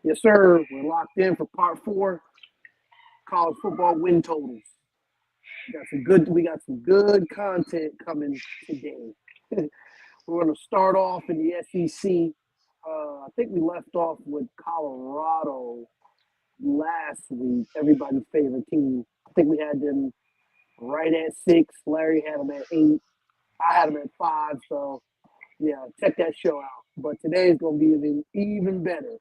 Yes, sir. We're locked in for part 4, college football win totals. We got some good content coming today. We're going to start off in the SEC. I think we left off with Colorado last week, everybody's favorite team. I think we had them right at 6. Larry had them at 8. I had them at 5. So, yeah, check that show out. But today is going to be even better.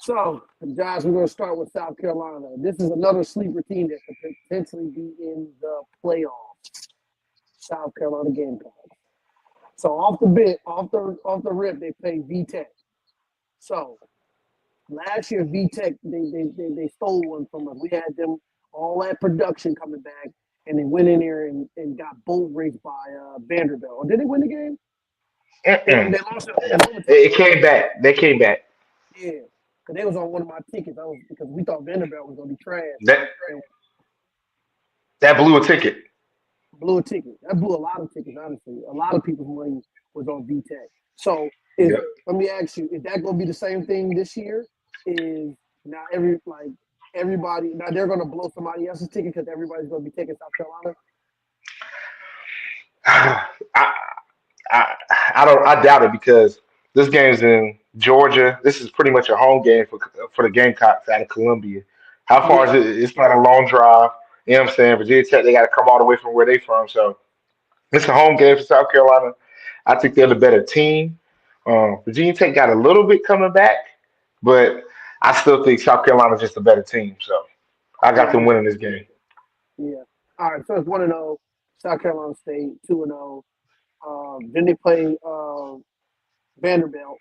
So, Josh, we're going to start with South Carolina. This is another sleeper team that could potentially be in the playoffs. South Carolina Gamecocks. So off the rip, they play VTech. So last year, VTech they stole one from us. We had them all that production coming back, and they went in there and got boat raced by Vanderbilt. Or did they win the game? They lost it in overtime. It came back. They came back. Yeah, because they was on one of my tickets. Because we thought Vanderbilt was gonna be trash. That And that blew a ticket. blew a ticket. That blew a lot of tickets. Honestly, a lot of people's money was on VTech. So Yeah. let me ask you: is that gonna be the same thing this year? Is now everybody now they're gonna blow somebody else's ticket because everybody's gonna be taking South Carolina? I, I doubt it because this game's in Georgia. This is pretty much a home game for the Gamecocks out of Columbia. How far Yeah, is it? It's not a long drive. You know what I'm saying? Virginia Tech, they got to come all the way from where they from. So it's a home game for South Carolina. I think they're the better team. Virginia Tech got a little bit coming back, but I still think South Carolina's just a better team. So I yeah, got them winning this game. yeah. All right, so it's 1-0. South Carolina State 2-0. Then they play Vanderbilt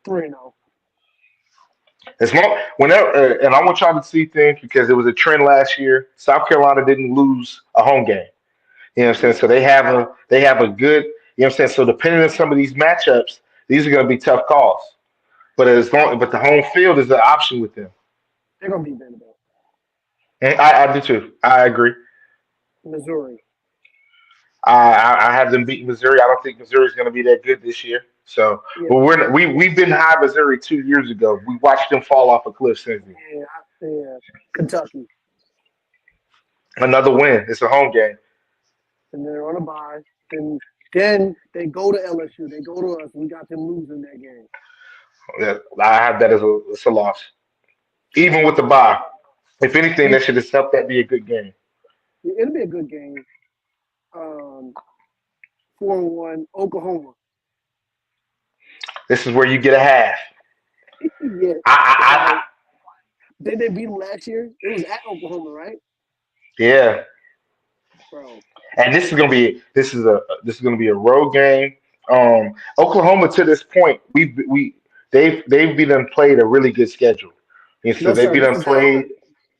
3-0. As long whenever, and I want y'all to see things because it was a trend last year. South Carolina didn't lose a home game. You know what I'm saying? So they have a good. You know what I'm saying? So depending on some of these matchups, these are going to be tough calls. But the home field is an option with them. They're gonna beat Vanderbilt. And I do too. I agree. Missouri. I have them beating Missouri. I don't think Missouri's going to be that good this year. So, Yeah, but we've been high Missouri 2 years ago. We watched them fall off a cliff since then. yeah, yeah. Kentucky. Another win. It's a home game. And they're on a bye. And then they go to LSU. They go to us. We got them losing that game. Yeah, I have that as it's a loss. Even with the bye, if anything, that should have helped that be a good game. It'll be a good game. Um, 4-1 Oklahoma. This is where you get a half. Yeah. I, Did they beat them last year? It was at Oklahoma, right? yeah, Bro. and this is gonna be a road game. Oklahoma to this point, they've been done played a really good schedule, and so No, they've sir. been This done is at played. home.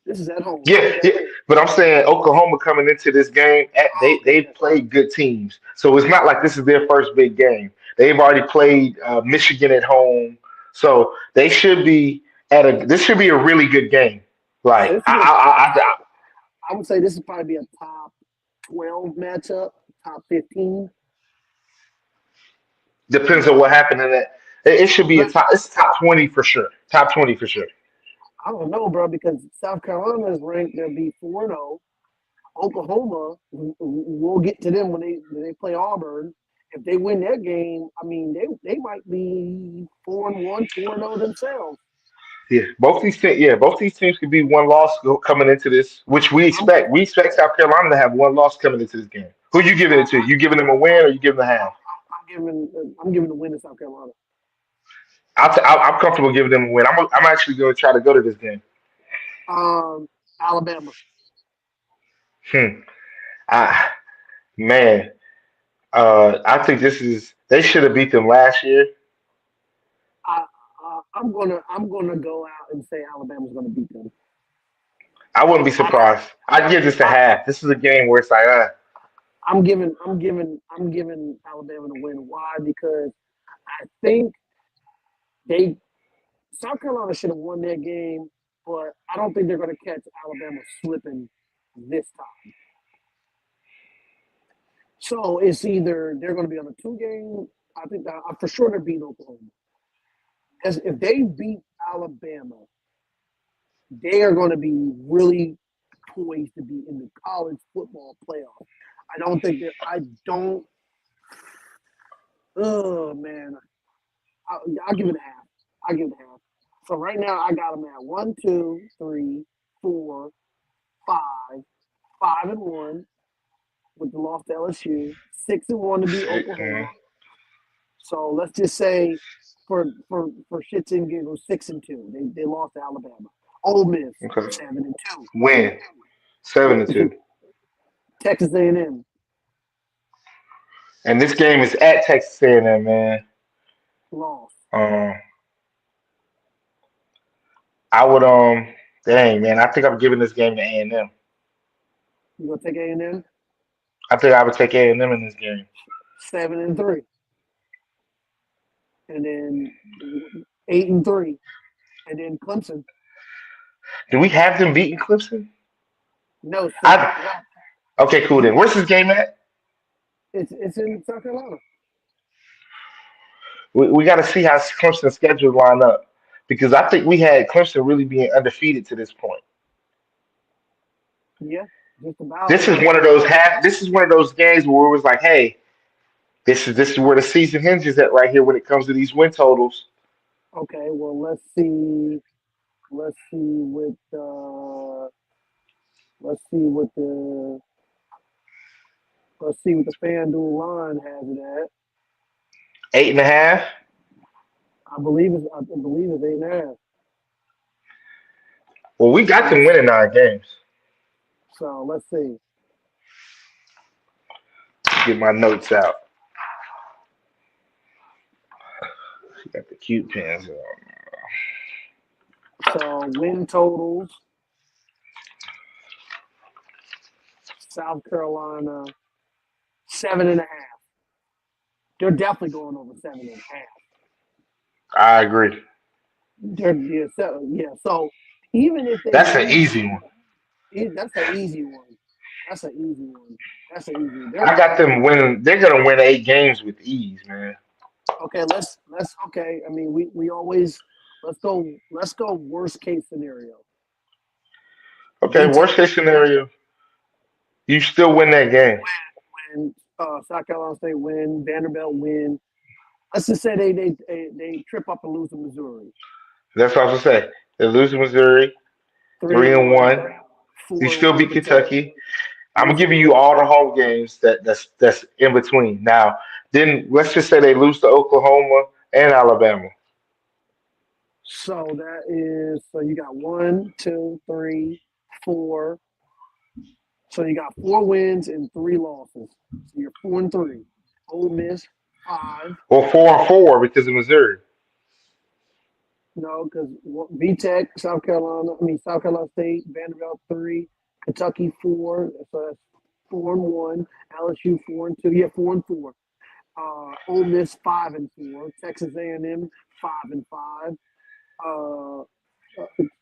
This is at home. Yeah, yeah, but I'm saying Oklahoma coming into this game, Oh, they okay. played good teams, so it's not like this is their first big game. They've already played Michigan at home, so they should be at a. This should be a really good game. Yeah, Like this will be a I would say this would probably be a top 12 matchup, top 15. depends on what happened in that. It should be a top. It's top 20 for sure. Top 20 for sure. I don't know, bro, because South Carolina is ranked. They'll be 4-0. Oklahoma, we'll get to them when they play Auburn. If they win that game, I mean they might be 4-1, 4-0 themselves. Yeah, both these teams could be one loss coming into this, which we I'm expect. We expect South Carolina to have one loss coming into this game. Who you giving it to? You giving them a win or you giving them a half? I'm giving the win to South Carolina. I'm comfortable giving them a win. I'm actually going to try to go to this game. Um, Alabama. Hmm. I, man, I think this is they should have beat them last year. I'm gonna go out and say Alabama's gonna beat them. I wouldn't be I don't. surprised. I'd give this a I, half. This is a game where it's like, I'm giving Alabama the win. Why? Because I think they South Carolina should have won their game, but I don't think they're gonna catch Alabama slipping this time. So it's either they're going to be on a 2-game. I think that for sure they're beating Oklahoma. As if they beat Alabama, they are going to be really poised to be in the college football playoff. I don't think that. I don't. Oh man, I'll give it a half. I'll give it a half. So right now I got them at 1, 2, 3, 4, 5, 5-1 with the loss to LSU, 6-1 to beat Oklahoma. So let's just say for shits and giggles, 6-2. They lost to Alabama. Ole Miss, Okay. 7-2. Win 7-2. Texas A&M. And this game is at Texas A&M, man. Lost. I would dang man, I think I'm giving this game to A&M. You gonna take A&M? I think I would take A&M in this game. 7-3. And then 8-3. And then Clemson. Do we have them beating Clemson? No, Okay, cool then. Where's this game at? it's in South Carolina. We got to see how Clemson's schedule line up because I think we had Clemson really being undefeated to this point. Yeah, just about. This is one of those This is one of those games where it was like, hey, this is where the season hinges at right here when it comes to these win totals. Okay, well let's see what the FanDuel line has it at. 8.5. I believe it's 8.5. Well, we got them winning 9 games. So let's see. Get my notes out. Got the cute pins on. So win totals. South Carolina 7.5. They're definitely going over 7.5. I agree. So even if they that's an easy one. That's an easy one. I got them winning. They're gonna win 8 games with ease, man. Okay, let's okay. I mean, we always let's go worst case scenario. Okay, worst case scenario, you still win that game. When South Carolina State win, Vanderbilt win. Let's just say they trip up and lose to Missouri. That's what I was gonna say. They lose to Missouri, 3-1. You still beat Kentucky. I'm giving you all the home games that's in between. Now, then let's just say they lose to Oklahoma and Alabama. So that is you got 1, 2, 3, 4. So you got 4 wins and 3 losses. So you're 4-3. Ole Miss 5. Well, 4-4 because of Missouri. No, because VTech, South Carolina State, Vanderbilt 3, Kentucky 4. So that's 4-1. LSU 4-2. Yeah, 4-4. Ole Miss 5-4. Texas A&M 5-5.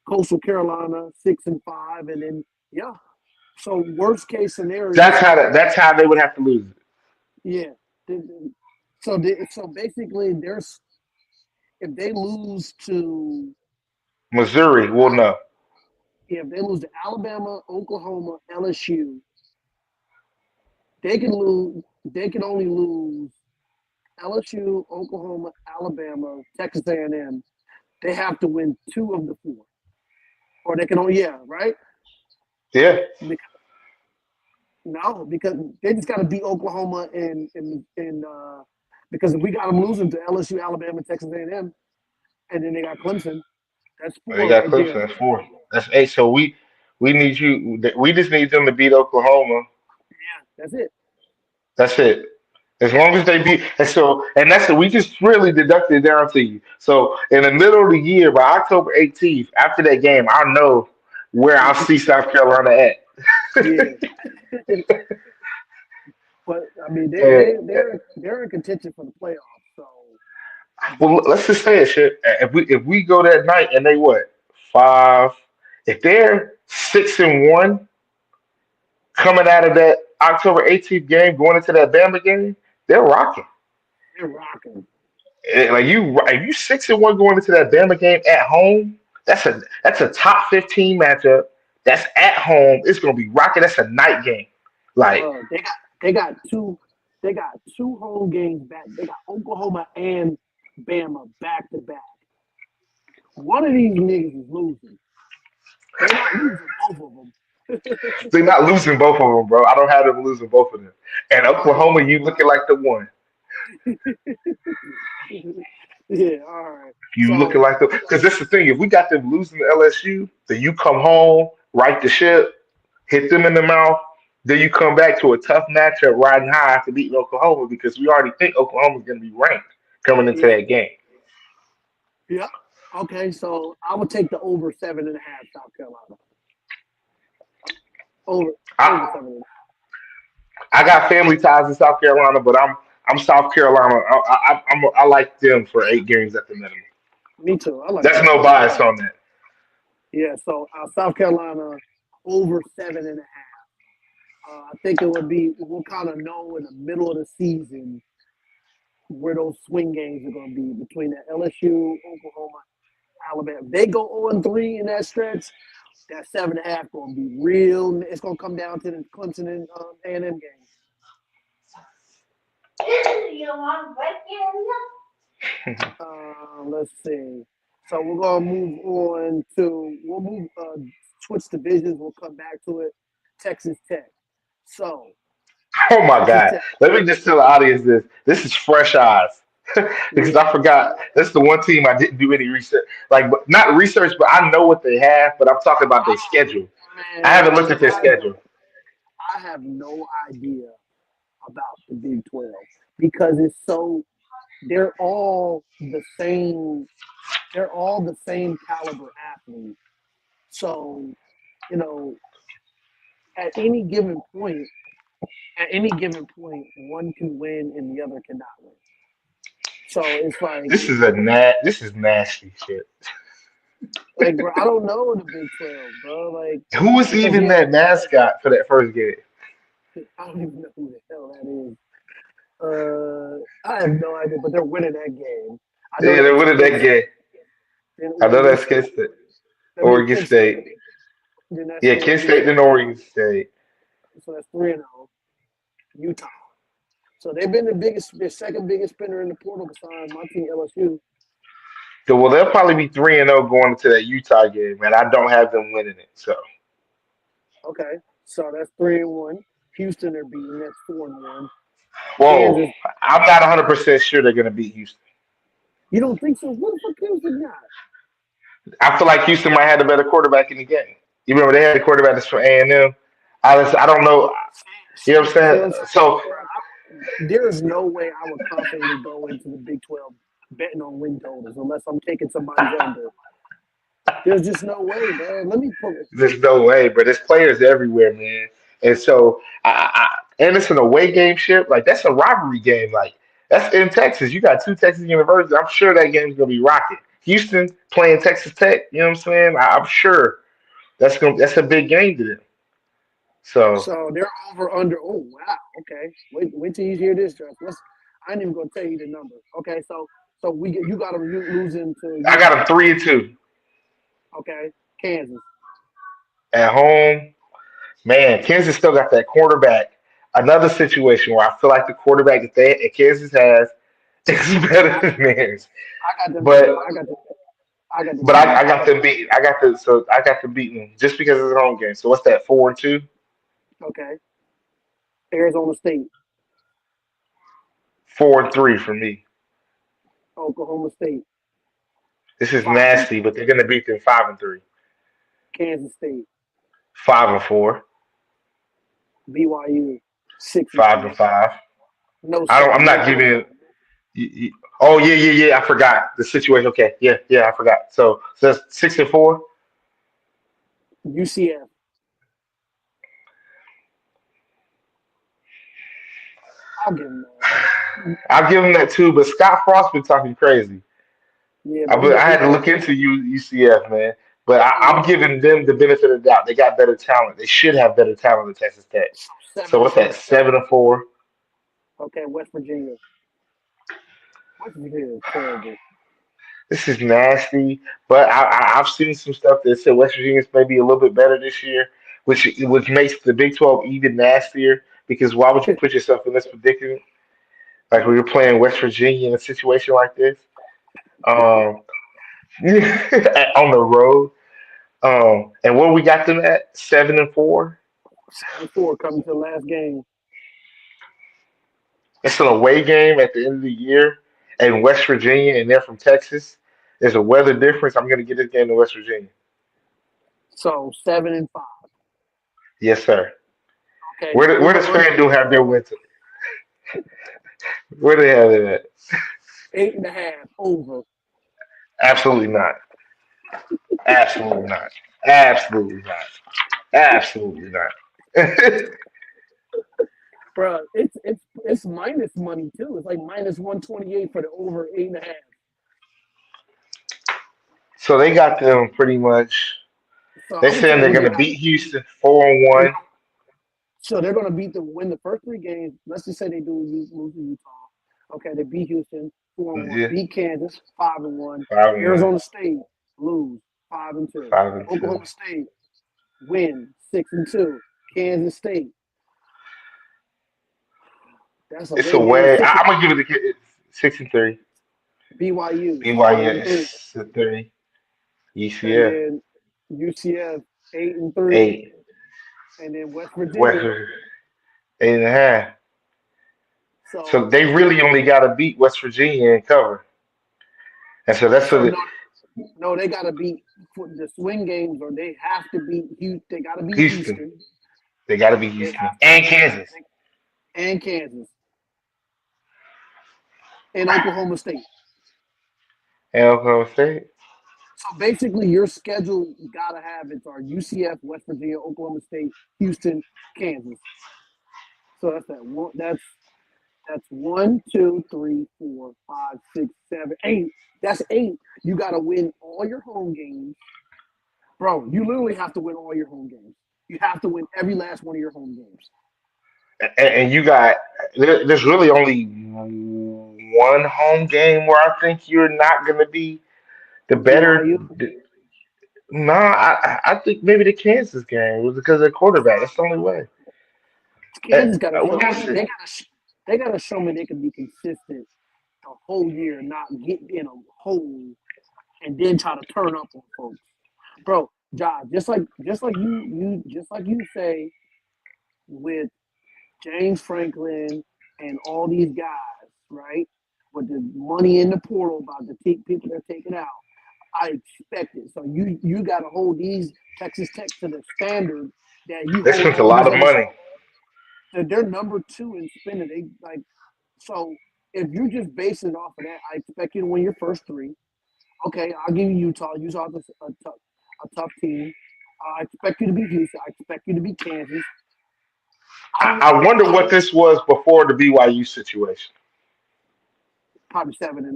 Coastal Carolina 6-5, and then yeah. So worst case scenario. That's how they would have to lose it. Yeah. So basically, if they lose to Missouri, we'll know. Yeah, if they lose to Alabama, Oklahoma, LSU, they can only lose LSU, Oklahoma, Alabama, Texas A&M. They have to win 2 of the 4, or they can only right. Yeah. Because they just got to beat Oklahoma and because if we got them losing to LSU, Alabama, Texas A&M, and then they got Clemson, that's 4. They got Clemson. That's 4. That's 8. So we need you. We just need them to beat Oklahoma. Yeah, that's it. That's it. As long as they beat, and that's it. We just really deducted it down to you. So in the middle of the year, by October 18th, after that game, I know where I'll see South Carolina at. Yeah. But I mean, they're in contention for the playoffs. So, well, let's just say it. Shit. If we go that night and they 5, if they're 6-1 coming out of that October 18th game going into that Bama game, they're rocking. They're rocking. Like if you 6-1 going into that Bama game at home, that's a top 15 matchup. That's at home. It's gonna be rocking. That's a night game. Like, They got two home games back. They got Oklahoma and Bama back to back. One of these niggas is losing. They're not losing both of them. they're not losing both of them, bro. I don't have them losing both of them. And Oklahoma, you looking like the one. Yeah, all right. You So looking like the because that's the thing. If we got them losing to LSU, then you come home, right the ship, hit them in the mouth. Then you come back to a tough matchup riding high after beating Oklahoma because we already think Oklahoma's going to be ranked coming into yeah, that game. yeah. Okay, so I would take the over 7.5 South Carolina. Over over I, 7.5. I got family ties in South Carolina, but I'm South Carolina. I like them for 8 games at the minimum. Me too. I like That's that. no bias on that. Yeah, so South Carolina over 7.5. I think it would be, we'll kind of know in the middle of the season where those swing games are going to be between the LSU, Oklahoma, Alabama. If they go 0-3 in that stretch, that 7.5 going to be real. It's going to come down to the Clemson and A&M game. Let's see. So we're going to move on to, switch divisions. We'll come back to it. Texas Tech. So, Oh my Texas God. Tech. Let me just tell the audience this. This is fresh eyes. Because Yeah. I forgot. That's the one team I didn't do any research. Like, but not research, but I know what they have, but I'm talking about their schedule. I haven't looked Man, at their schedule. I have no idea about the Big 12 because it's so they're all the same. They're all the same caliber athlete. So you know, at any given point, one can win and the other cannot win. So it's This is nasty shit. bro, I don't know the Big 12, bro. Like Who was because even that mascot for that first game? I don't even know who the hell that is. I have no idea, but they're winning that game. I know Yeah, they that's winning Kent that game. and I know Oregon that's State. That'd be Oregon Kent State. State. Then that's Yeah, Kent Oregon State State. and Oregon State. So that's 3-0. Utah. So they've been their second biggest spender in the portal besides my team LSU. So, well, they'll probably be 3-0 going into that Utah game, and I don't have them winning it. So, Okay, so that's 3-1. Houston they're beating. That's 4-1. whoa, Kansas. I'm not 100% sure they're going to beat Houston. You don't think so? What the fuck Houston got? I feel like Houston might have the better quarterback in the game. You remember they had the quarterback that's from A&M. I don't know. You know what I'm saying? So, There's no way I would confidently go into the Big 12 betting on win totals unless I'm taking somebody's under. There's just no way, man. Let me pull it. there's no way, but there's players everywhere, man. And so, and it's an away game ship. Like, that's a rivalry game. Like, that's in Texas. You got two Texas universities. I'm sure that game's going to be rocking. Houston playing Texas Tech. You know what I'm saying? I'm sure that's a big game to them. So, So they're over under. Oh wow. Okay. Wait till you hear this, Josh. I ain't even gonna tell you the number. Okay. So you got them losing to I got Utah. them 3-2 Okay. Kansas. at home. Man, Kansas still got that quarterback. Another situation where I feel like the quarterback that Kansas has is better than theirs. I got them. But I got the but Kansas. I got them beat. I got them beating just because it's a home game. So what's that? 4-2, Okay. Arizona State. 4-3 for me. Oklahoma State. This is 5. nasty, but they're gonna beat them 5-3, Kansas State. 5-4, BYU. 6-2. 5-5. No. I don't. I'm No. not giving. Oh yeah. I forgot the situation. Okay, yeah. I forgot. So that's 6-4. UCF. I'll give them that. I'll give them that too. But Scott Frost been talking crazy. Yeah, I, but I had to look into UCF, man. But I'm giving them the benefit of the doubt. They got better talent. They should have better talent than Texas Tech. So seven So and what's that? four. 7-4. Okay, West Virginia. West Virginia is terrible. This is nasty. But I've seen some stuff that said West Virginia's maybe a little bit better this year, which makes the Big 12 even nastier. Because why would you put yourself in this predicament? Like we were playing West Virginia in a situation like this, um, on the road. And where we got them at 7-4. 7-4 coming to the last game. It's an away game at the end of the year in West Virginia, and they're from Texas. There's a weather difference. I'm going to get this game to West Virginia. So 7-5. Yes, sir. Okay. Where does FanDuel have their winter? Where do they have it at? 8.5 over. Absolutely not. Absolutely not. Absolutely not. Absolutely not. Bro, it's minus money too. It's like minus 128 for the over 8.5. So they got them pretty much. So They're I'm saying they're saying going to beat Houston 4-1. so they're gonna win the first three games. Let's just say they do lose to Utah. Okay, they beat Houston 4-1, Yeah, beat Kansas 5-1, 5-1, Arizona State lose 5-2, 5-2. Oklahoma State win 6-2, Kansas State. That's It's away a game way. 6 I'm gonna give it a 6-3. BYU BYU 5-3, is 3. and UCF then UCF 8-3, 8. and then West West Virginia. Virginia 8.5. So So they really only got to beat West Virginia and cover. And so that's so what. no, they gotta beat for the swing games, or they have to beat Houston. They gotta beat Houston. Houston. They got to beat They Houston have and Kansas and Kansas and Oklahoma State. and Oklahoma State. So basically, your schedule gotta have it are UCF, West Virginia, Oklahoma State, Houston, Kansas. So that's that one. That's 1, 2, 3, 4, 5, 6, 7, 8. That's 8. You gotta win all your home games, bro. You literally have to win all your home games. You have to win every last one of your home games. And you got there's really only one home game where I think you're not going to be the better. BYU, No, I think maybe the Kansas game was because of the quarterback. That's the only way. Kansas gotta We're show gonna me see. they gotta show me they can be consistent the whole year, not get in a hole and then try to turn up on folks, bro. Josh, just like you say with James Franklin and all these guys, right? With the money in the portal about the people they're taking out, I expect it. So you got to hold these Texas Tech to the standard that you They hold spent a all lot these of other money. schools. They're number 2 in spending. They like so. If you just base it off of that, I expect you to win your first 3. Okay, I'll give you Utah. Utah's a tough team. I expect you to beat Houston. I expect you to beat Kansas. I don't I wonder what this was before the BYU situation. probably 7.5.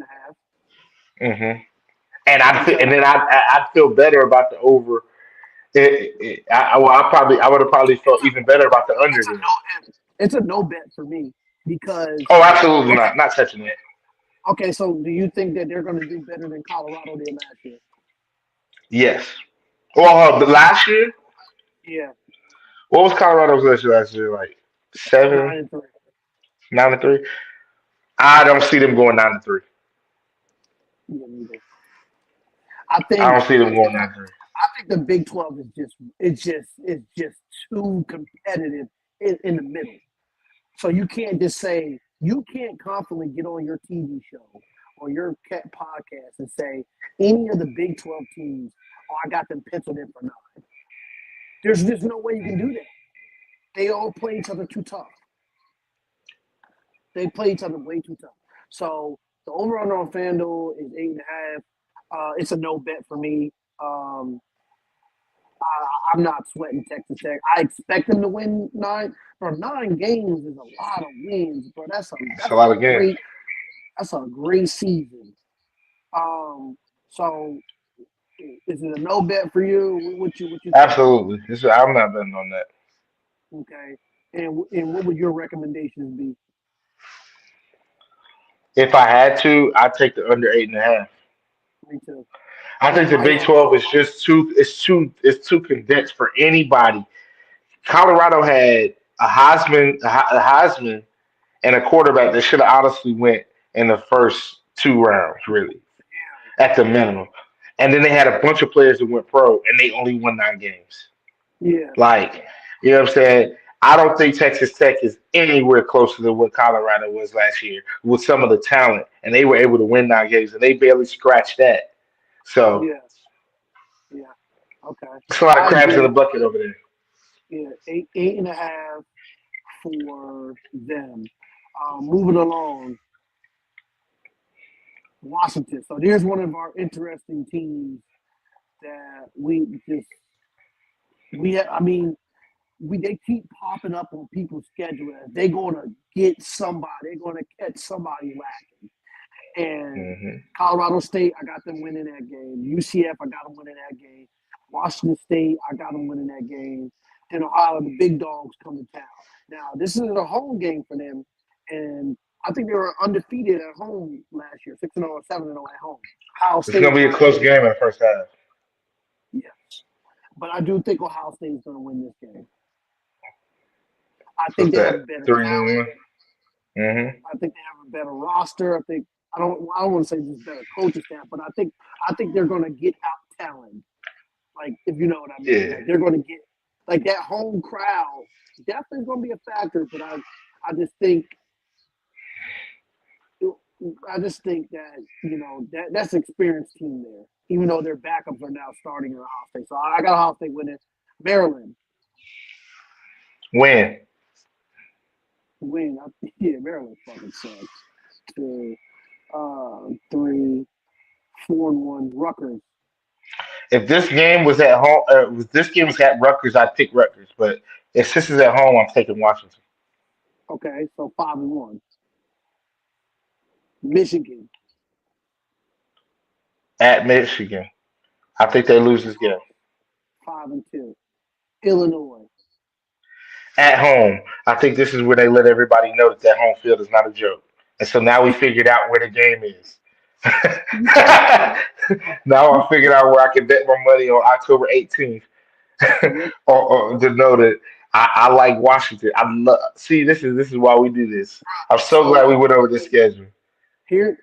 hmm And Probably and 7. then I'd feel better about the over. I would have probably felt even better about the under It's a then. no. It's a no bet for me because Oh, absolutely not. Not touching it. okay. So do you think that they're going to do better than Colorado did last year? Yes. Well, the last year, Yeah, what was Colorado's last year? Like nine 7, and three. 9-3. I don't see them going 9-3. Yeah, neither. I I think don't see them going 9-3. I think the Big 12 is just too competitive in the middle. So you can't just say you can't confidently get on your TV show or your podcast and say any of the Big 12 teams. Oh, I got them penciled in for 9. There's just no way you can do that. They all play each other too tough. They play each other way too tough. So the over under on FanDuel is 8.5. It's a no bet for me. Um, I'm not sweating Texas Tech. I expect them to win 9. For 9 games is a lot of wins, bro. It's a lot of games. That's a great season. So Is it a no bet for you? What you think? Absolutely. I'm not betting on that. Okay, and what would your recommendations be? If I had to, I'd take the under 8.5. Me too. I think the I Big 12 is just too condensed for anybody. Colorado had a Heisman, and a quarterback that should have honestly went in the first 2 rounds, really, at the minimum. And then they had a bunch of players that went pro, and they only won 9 games. yeah, Like, you know what I'm saying? I don't think Texas Tech is anywhere closer to what Colorado was last year with some of the talent, and they were able to win 9 games, and they barely scratched that. So yeah, yeah. Okay, it's a lot of I crabs in the agree. bucket over there. Yeah, eight and a half for them. Moving along, Washington. So there's one of our interesting teams that we have. I mean, they keep popping up on people's schedule as they're going to get somebody. They're going to catch somebody lacking. And Hmm. Colorado State, I got them winning that game. UCF, I got them winning that game. Washington State, I got them winning that game. And Ohio, the big dogs come to town. Now, this is a home game for them, and I think they were undefeated at home last year, 6-0 or 7-0 at home. Ohio It's State going is to be a not close good. game in the first half. Yeah, but I do think Ohio State is going to win this game. I What's think they have that? better 3 talent. and 1. Hmm. I think they have a better roster. I don't want to say just better coaching staff, but I think they're going to get out talent. Like if you know what I mean, Yeah. like they're going to get like that home crowd. Definitely going to be a factor, but I just think that that's an experienced team there. Even though their backups are now starting in Ohio State, so I got Ohio State winning. Maryland Win. win. Yeah, Maryland fucking sucks. 2, 3, 4-1. Rutgers. If this game was at home, if this game was at Rutgers, I'd pick Rutgers. But if this is at home, I'm taking Washington. Okay, so 5-1. Michigan. At Michigan, I think they lose this game. 5-2. Illinois. At home, I think this is where they let everybody know that that home field is not a joke. And so now we figured out where the game is. Now I figured out where I can bet my money on October 18th, Yep. or to know that I like Washington. See, this is why we do this. I'm so glad So we went over the schedule. here,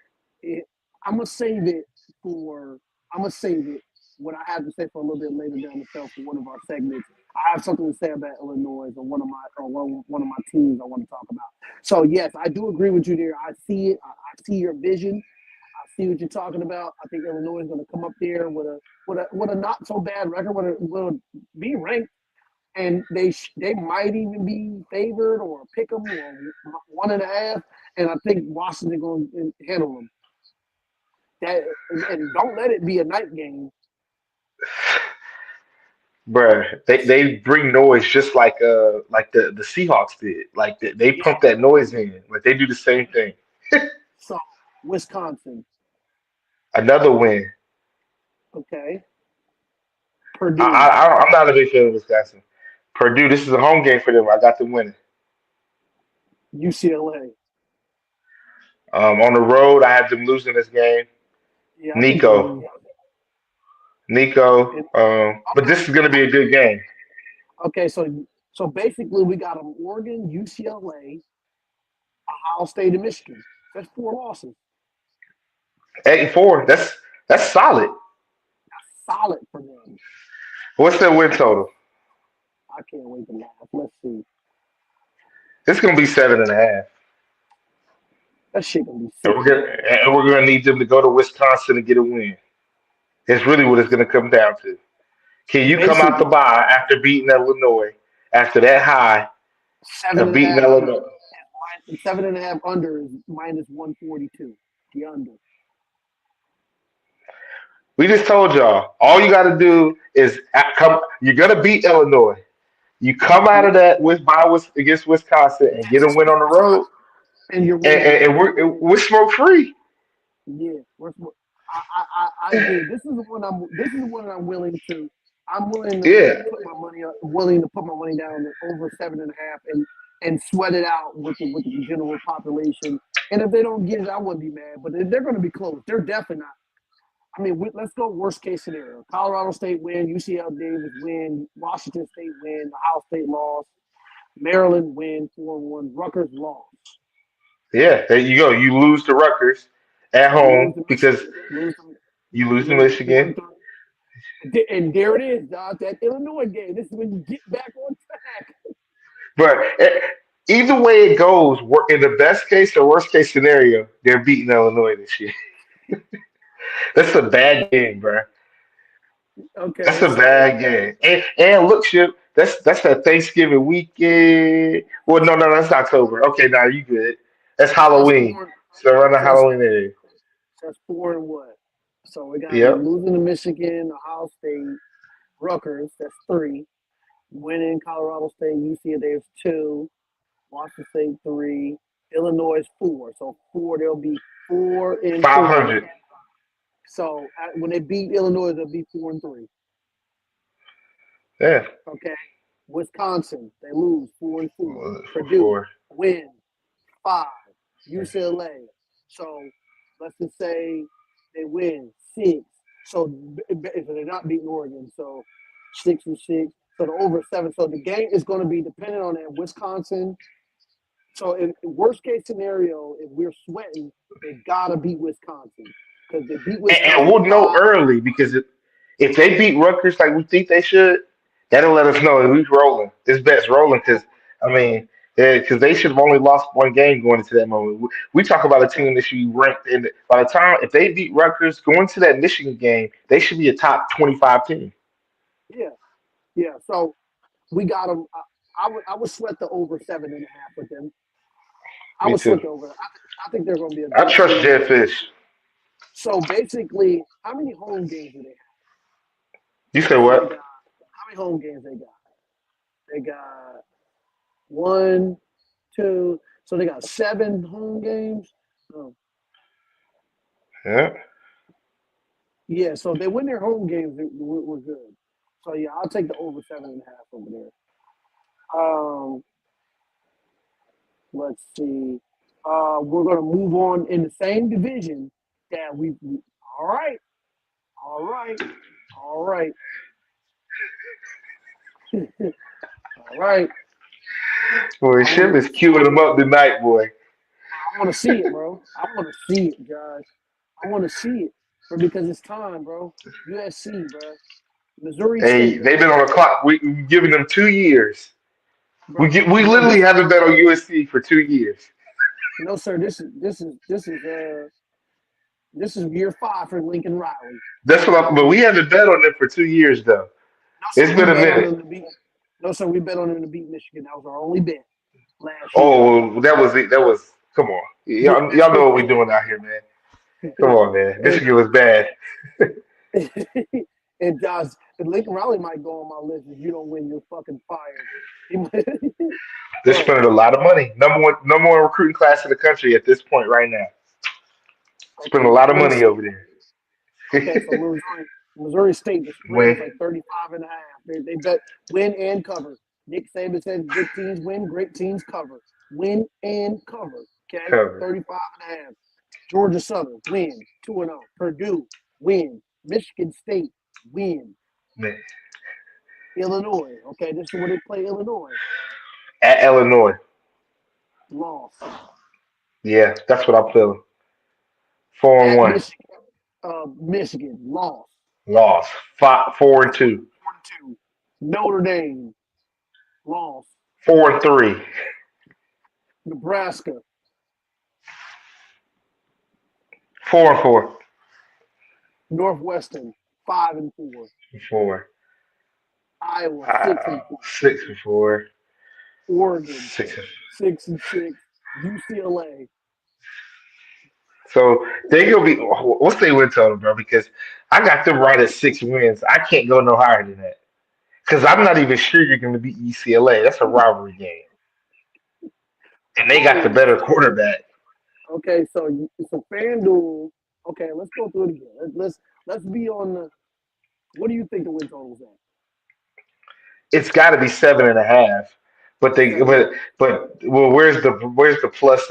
eh, I'm gonna save it for. I'm gonna save it. What I have to say for a little bit later down the show for one of our segments. I have something to say about Illinois or one of my teams I want to talk about. So yes, I do agree with you there. I see it. I see your vision. I see what you're talking about. I think Illinois is going to come up there with a not so bad record. Will be ranked, and they might even be favored or pick them or 1.5. And I think Washington going to handle them. That and don't let it be a night game. Bruh, they bring noise just like the Seahawks did. Like they Yeah. pump that noise in. Like they do the same thing. So Wisconsin, Another win. okay. I, Purdue, I I'm not a big fan of Wisconsin. Purdue, this is a home game for them. I got them winning. UCLA. On the road, I have them losing this game. Yeah, I think Nico, Purdue. Nico. And, But this is going to be a good game. okay, so basically we got them Oregon, UCLA, Ohio State, and Michigan. That's 4 losses. 8-4. That's solid. Solid for them. What's their win total? I can't wait to laugh. Let's see. It's going to be 7.5. That shit gonna be And sick. we're gonna need them to go to Wisconsin and get a win. It's really what it's gonna come down to. Can you come out the Basically, bye after beating Illinois, after that high seven of and a beating half. Illinois? 7.5 under is -142. The under. We just told y'all, all you got to do is come. You're gonna beat Illinois. You come out of Yep. that against Wisconsin and get a win on the road, And you're and, winning and, the and we're smoke free. yeah. I agree. This is the one I'm willing to. I'm willing to Yeah, put my money up. Willing to put my money down over 7.5 and sweat it out with the general population. And if they don't get it, I wouldn't be mad. But they're going to be close. They're definitely not. I mean, let's go worst case scenario. Colorado State win, UCL Davis win, Washington State win, Ohio State lost, Maryland win 4-1, Rutgers lost. yeah. There you go. You lose to Rutgers at You lose home to because Michigan, lose to, you lose to lose 4 Michigan. and 3. And there it is, dog. That Illinois game. This is when you get back on track. But either way it goes, in the best case or worst case scenario, they're beating Illinois this year. That's a bad game, bro. That's Okay, a so bad game. And look, Chip, that's that Thanksgiving weekend. Well, no, that's October. Okay, now you good. That's so that's Halloween. 4. So around the So that's Halloween area. so that's 4 and what? So we got Yep. losing to Michigan, Ohio State, Rutgers. That's 3. Winning Colorado State, UCLA there's 2. Washington State 3. Illinois is 4. So 4. They'll be 4 and 3. 500. So when they beat Illinois, they'll be 4 and 3. Yeah. Okay. Wisconsin, they lose 4 and 4. For Purdue four. win 5. UCLA. So let's just say they win 6. So they're not beating Oregon. So 6 and 6. So the over 7. So the game is going to be dependent on that. Wisconsin. So in worst case scenario, if we're sweating, they gotta beat Wisconsin because they beat And Wisconsin we'll know 5. early because if they beat Rutgers like we think they should, that'll let us know that we're rolling. This bet's rolling because, I mean, because they should have only lost one game going into that moment. We talk about a team that should be ranked in. By the time if they beat Rutgers going to that Michigan game, they should be a top 25 team. Yeah, yeah. So we got them. I would sweat the over 7.5 with them. I Me would sweat too. the over. I think they're going to be a I good trust team. Jed Fish. So basically, how many home games do they have? You said So they what? got how many home games they got? They got 1, 2. So they got 7 home games. Oh, Yeah. yeah. So they win their home games. We're good. So yeah, I'll take the over 7.5 over there. Let's see. We're gonna move on in the same division that we all right, all right, all right, all right. Boy, I want Ship to is queuing them up tonight, boy. I want to see it, bro. I want to see it, guys. I want to see it, bro, because it's time, bro. USC, bro. Missouri Hey, State, they've been on the clock. We've given them 2 years. bro. We No, literally haven't bet on USC for 2 years. no, sir. This is year 5 for Lincoln Riley. That's what I'm, but we haven't bet on them for 2 years though. No, It's sir, been we a bet on minute. them to beat. No, sir, we bet on them to beat Michigan. That was our only bet last year. Oh, that was it. That was come on. Y'all know what we're doing out here, man. Come on, man. Michigan was bad. And Josh, and Lincoln Riley might go on my list if you don't win. You're fucking fired. He might, They're bro, spending a lot of money. Number one recruiting class in the country at this point right now. Spending a okay, lot of Missouri money State. over there. Okay, so Missouri State, the spread is Win. like 35.5. They bet win and cover. Nick Saban said good teams win, great teams cover. Win and cover. Okay, Cover. 35.5. Georgia Southern win 2-0. Purdue win. Michigan State win. Man. Illinois. Okay, this is where they play Illinois. At Illinois. Loss. Yeah, that's what I'm feeling. 4-1. At Michigan. Loss. Loss. 4-2. 4-2. Notre Dame. Loss. 4-3. Nebraska. 4-4. Northwestern. 5-4. 4. Iowa. 6-4. 6-4. Oregon. 6. 6-6. UCLA. So they gonna be. What's their win total, bro? Because I got them right at 6 wins. I can't go no higher than that. Because I'm not even sure you're going to beat UCLA. That's a rivalry game, and they got the better quarterback. Okay, so FanDuel. Okay, let's go through it again. Let's be on the. What do you think the win total is at? It's got to be 7.5. But they, 7 well, where's the plus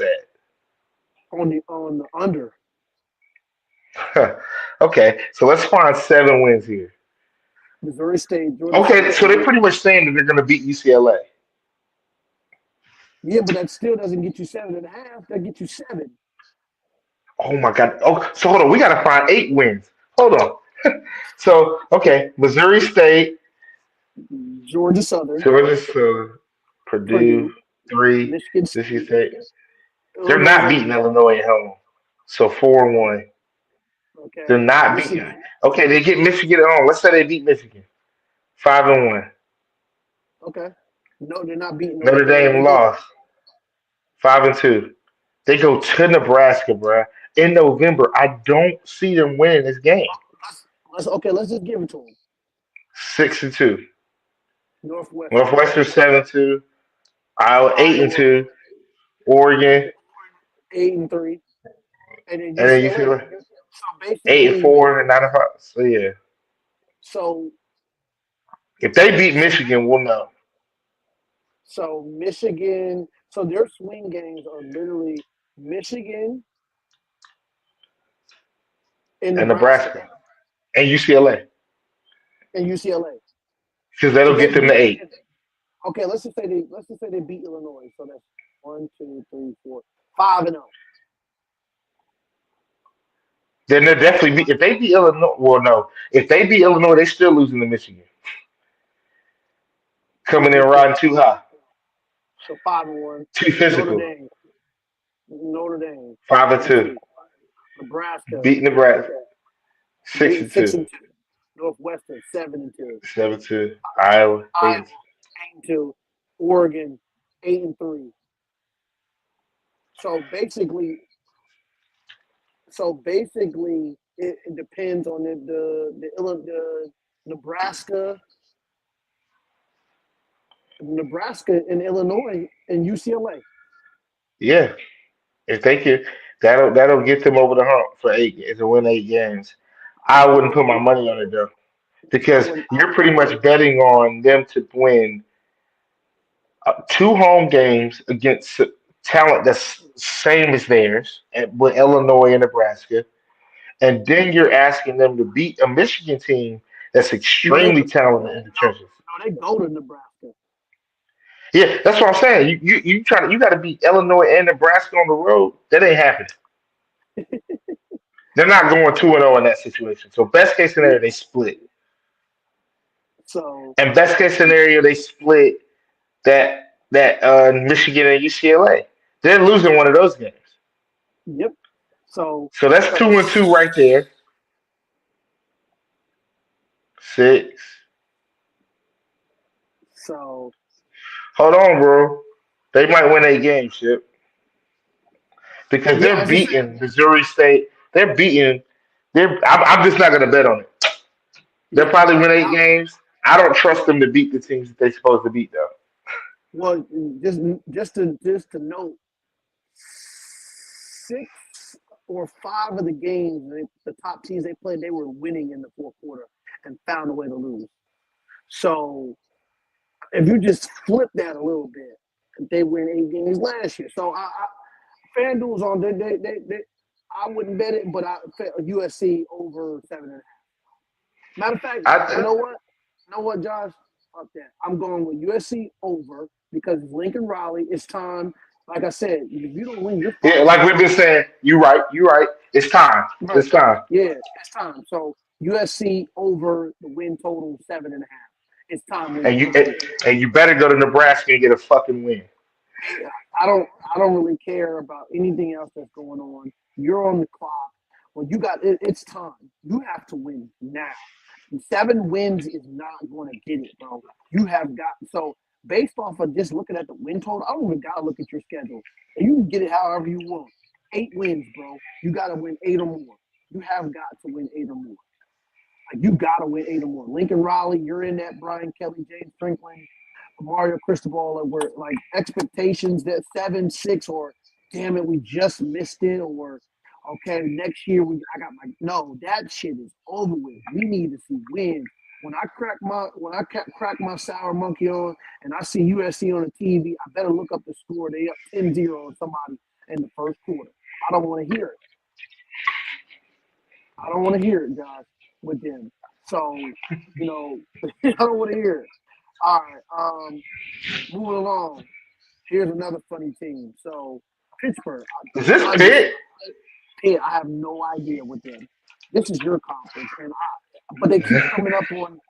on the under. at? Okay, so let's find 7 wins here. Missouri State, Georgia Okay, State. so they're pretty much saying that they're going to beat UCLA. Yeah, but that still doesn't get you 7.5. That gets you 7. Oh my God. Oh, so hold on. We got to find 8 wins. Hold on. So, okay, Missouri State, Georgia Southern, Georgia Southern, Purdue, Purdue, 3, Michigan Michigan State, State. They're Illinois not at beating home. Illinois at home. So 4-1. They're Okay, not beating. Michigan. Okay, they get Michigan at home. Let's say they beat Michigan. 5-1. Okay, no, they're not beating Notre They Dame go. lost. 5-2. They go to Nebraska, bruh. In November, I don't see them winning this game. Let's just give it to them. 6-2. Northwestern, Northwestern 7-2. Iowa eight and Iowa two. Oregon 8-3, and then and then you UCLA. feel like So eight and basically, four and 9-5. So yeah, so if they beat Michigan, we'll know. so Michigan. So their swing games are literally Michigan and And Nebraska Nebraska and UCLA and UCLA. because If that'll they get them to beat, 8. okay, let's just say they beat Illinois. So that's 1, 2, 3, 4, 5-0. Then they'll definitely beat. If they beat Illinois, well, no. If they beat Illinois, they still losing to Michigan. Coming in Okay, riding too high, so 5-1. too Notre physical. Dame, Notre Dame, Five and 5-2. two, Nebraska, beat Nebraska. Six beat and two, 6-2. Northwestern 7-2. 7-2. Iowa Iowa 8. 8-2. Oregon 8-3. So basically, it depends on the Nebraska and Illinois and UCLA. Yeah, if they could, that'll get them over the hump for 8 to win 8 games. I wouldn't put my money on it though I because wouldn't. you're pretty much betting on them to win 2 home games against talent that's same as theirs with Illinois and Nebraska, and then you're asking them to beat a Michigan team that's No, they extremely talented in the trenches. they go to Nebraska. Yeah, that's what I'm saying. You got to beat Illinois and Nebraska on the road. That ain't happening. They're not going 2-0 in that situation. So best case Yeah. scenario, they split. So And best case scenario, they split that Michigan and UCLA. They're losing one of those games. yep. So So that's 2-2 right there. 6. so Hold on, bro. They might win 8 games, shit. Because yeah, I they're was just saying. beating Missouri State. They're beating. I'm just not gonna bet on it. They'll Yeah. probably win 8 games. I don't trust them to beat the teams that they're supposed to beat, though. Well, just to note, 6 or 5 of the games, the top teams they played, they were winning in the fourth quarter and found a way to lose. So if you just flip that a little bit, they win 8 games last year. So FanDuel's on. I wouldn't bet it, but USC over 7.5. Matter of fact, you I, know what? You know what, Josh? Fuck that. I'm going with USC over because Lincoln Riley. It's time. Like I said, if you don't win, you're yeah, fired. like we've been saying, you're right. You're right. It's time. Right. It's time. Yeah, it's time. So USC over the win total 7.5. It's time. And you better go to Nebraska and get a fucking win. I don't really care about anything else that's going on. You're on the clock. Well, it's time. You have to win now. 7 wins is not going to get it, bro. You have got so based off of just looking at the win total. I don't even gotta look at your schedule. And you can get it however you want. 8 wins, bro. You gotta win 8 or more. You have got to win 8 or more. Like you gotta win 8 or more. Lincoln Riley, you're in that. Brian Kelly, James Franklin, Mario Cristobal, were like expectations that 7-6 or damn it, we just missed it, or Okay, next year I got my no. That shit is over with. We need to see wins. When I crack my sour monkey on and I see USC on the TV, I better look up the score. They up 10-0 on somebody in the first quarter. I don't want to hear it. I don't want to hear it, guys, with them. So, I don't want to hear it. All right, moving along. Here's another funny team. So, Pittsburgh. Is this Pitt? Pitt, I have no idea with them. This is your conference, but they keep coming up on.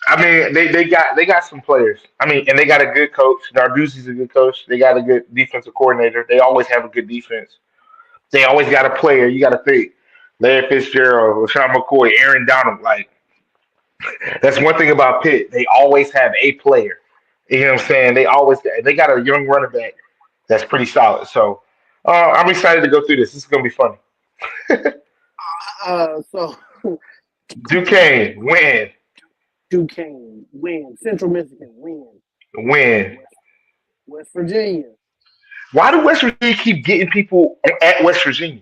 I mean, they got some players. I mean, and they got a good coach. Narduzzi's a good coach. They got a good defensive coordinator. They always have a good defense. They always got a player. You got to think. Larry Fitzgerald, LaShawn McCoy, Aaron Donald. Like, that's one thing about Pitt. They always have a player. You know what I'm saying? They got a young running back that's pretty solid. So I'm excited to go through this. This is gonna be funny. So Duquesne win, Duquesne win. Central Michigan win. win. West Virginia Why do West Virginia keep getting people at West Virginia?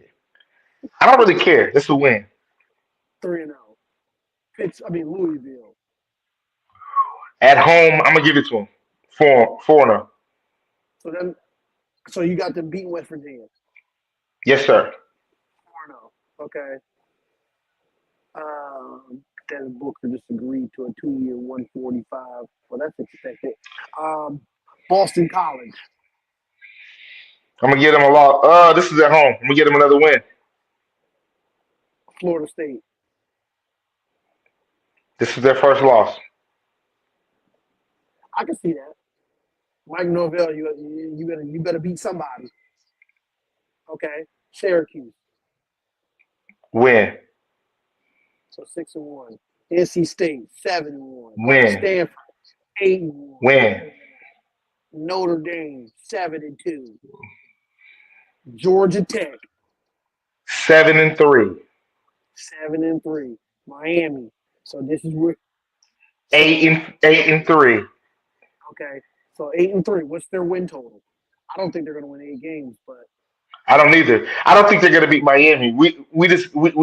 I don't really care. This will win 3-0. Louisville. at home. I'm gonna give it to them 4-0. So you got them beating West Virginia. Yes, sir. 4-0. Okay. Devin Booker just agreed to a 2-year, 145. Well, that's expected. Boston College. I'm gonna get them a lot. This is at home. I'm gonna get them another win. Florida State. This is their first loss. I can see that. Mike Norvell, you better beat somebody. Okay. Syracuse. Win, So 6-1. NC State 7-1. win, Stanford 8-1. win. Notre Dame 7-2. Georgia Tech 7-3. 7-3. Miami. So this is where 8-3. okay. So 8-3. What's their win total? I don't think they're going to win 8 games, but I don't either. I don't think they're gonna beat Miami. We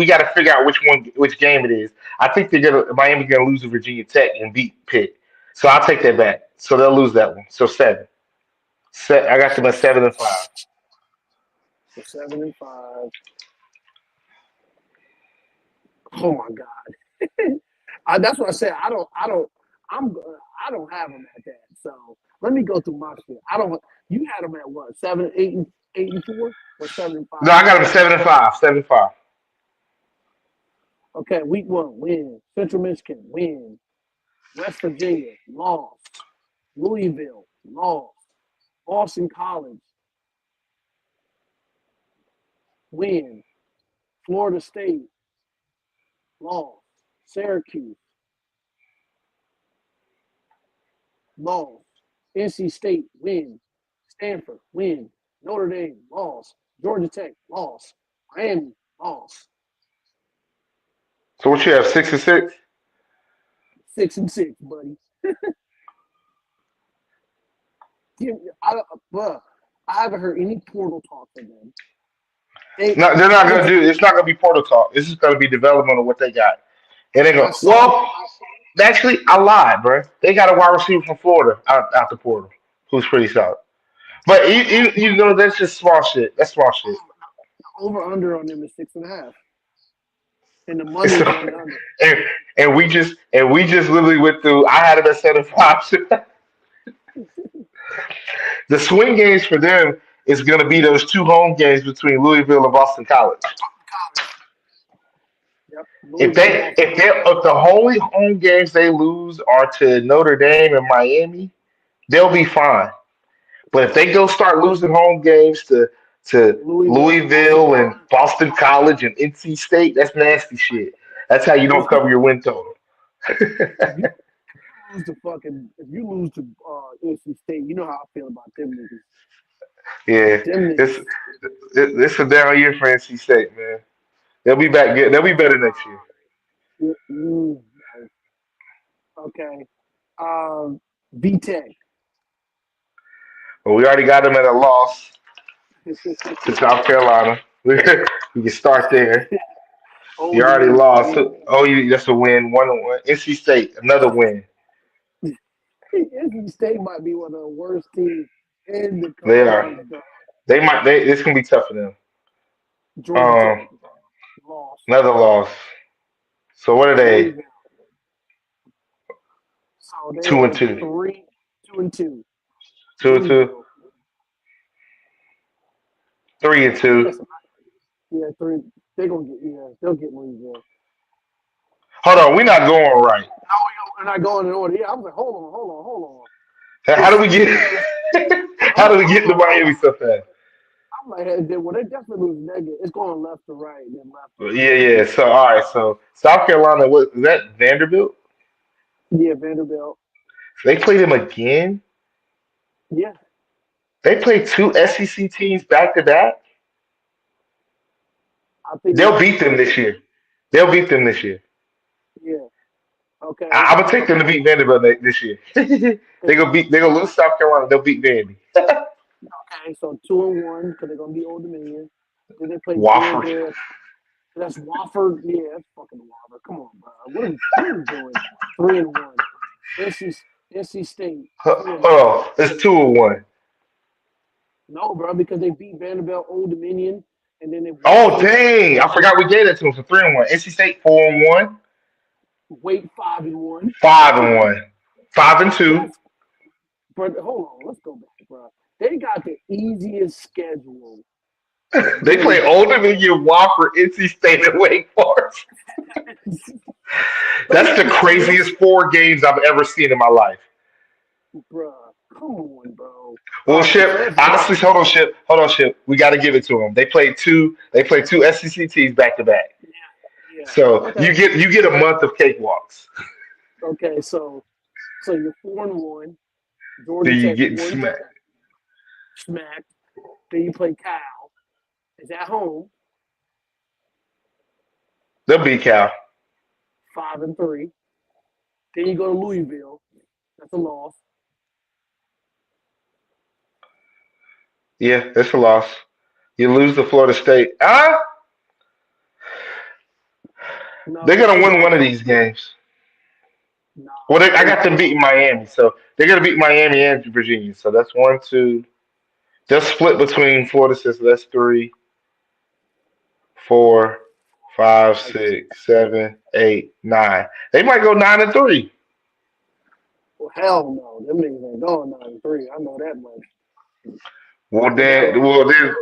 got to figure out which game it is. I think Miami's gonna lose to Virginia Tech and beat Pitt. So I'll take that back. So they'll lose that one. So 7. I got them at 7-5. so 7-5. Oh my God. That's what I said. I don't have them at that. So let me go through my shit. You had them at what? 7, 8, 4, or 7-5? No, I got them 7-5. 7-5. Okay, week 1, win. Central Michigan, win. West Virginia, lost. Louisville, lost. Boston College, win. Florida State, lost. Syracuse, lost. NC State, win. Stanford, win. Notre Dame, lost. Georgia Tech, lost. Miami, lost. So what you have? 6-6. 6-6, buddy. I haven't heard any portal talk from them. No, they're not gonna do. It's not gonna be portal talk. This is gonna be development of what they got. And they go. Well, actually, I lied, bro. They got a wide receiver from Florida out the portal, who's pretty solid. But that's just small shit. That's small shit. Over under on them is 6.5. And the money is on the under. and we just literally went through. I had it at 7-5. The swing games for them is going to be those 2 home games between Louisville and Boston College. Yep. If the only home games they lose are to Notre Dame and Miami, they'll be fine. But if they go start losing home games to Louisville and Boston College and NC State, that's nasty shit. That's how you don't cover your win total. If you lose to NC State, you know how I feel about them niggas. Yeah, this a down year for NC State, man. They'll be back good. They'll be better next year. Okay. VTech. Well, we already got them at a loss to South Carolina. We can start there. You Old already Dominion. lost. That's a win. 1-1. NC State, another win. NC State might be one of the worst teams in the They are. conference. Though. It's gonna be tough for them. Georgia Tech Um, lost. another loss. So what are they? Louisville. So they Two and are two. 2-2. 2-2. Louisville. 3-2. That's yeah, 3. They'll get Louisville. Hold on, we're not going right. No, we're not going in order. Yeah, I was like, hold on. How do we get? How do we get to Miami so fast? I'm like, hey, when they definitely lose negative, it's going left to right, then left to right. Yeah. So all right. So South Carolina, what is that? Vanderbilt? Yeah, Vanderbilt. They played them again. Yeah, They played two SEC teams back to back. I think They'll beat them this year. They'll beat them this year. Yeah. Okay. I'm gonna take them to beat Vanderbilt this year. They're gonna lose South Carolina. They'll beat Vandy. Okay, so 2-1 because they're gonna be Old Dominion. Then they play Wofford. Georgia. That's Wofford. Yeah, that's fucking Wofford. Come on, bro. What are we doing? 3-1. NC State. Oh, it's 2-1. No, bro, because they beat Vanderbilt, Old Dominion, and then they Oh dang! I forgot we gave that to them for 3-1. NC State 4-1. Wait 5-1. 5-1. 5-2. But hold on, let's go back, bro. They got the easiest schedule. They play Old Dominion, Wofford, NC State, and Wake Forest. That's the craziest 4 games I've ever seen in my life. Bro, come on, bro. Well, Ship, honestly, hold on, Ship. We got to give it to them. They played two SEC teams back to back. Yeah. So Okay. you get a month of cakewalks. Okay, so you're 4-1. Georgia Then you Tech get 1-2. Smacked. Then you play Cal. It's at home. They'll beat Cal. 5-3. Then you go to Louisville. That's a loss. Yeah, it's a loss. You lose to Florida State. No, They're gonna win one of these games. No. Well, I got them beating Miami, so they're gonna beat Miami and Virginia. So that's 1, 2. They'll split between Florida State. So that's 3, 4, 5, 6, 7, 8, 9. They might go 9-3. Well, hell no. Them niggas ain't going 9-3. I know that much. Well then,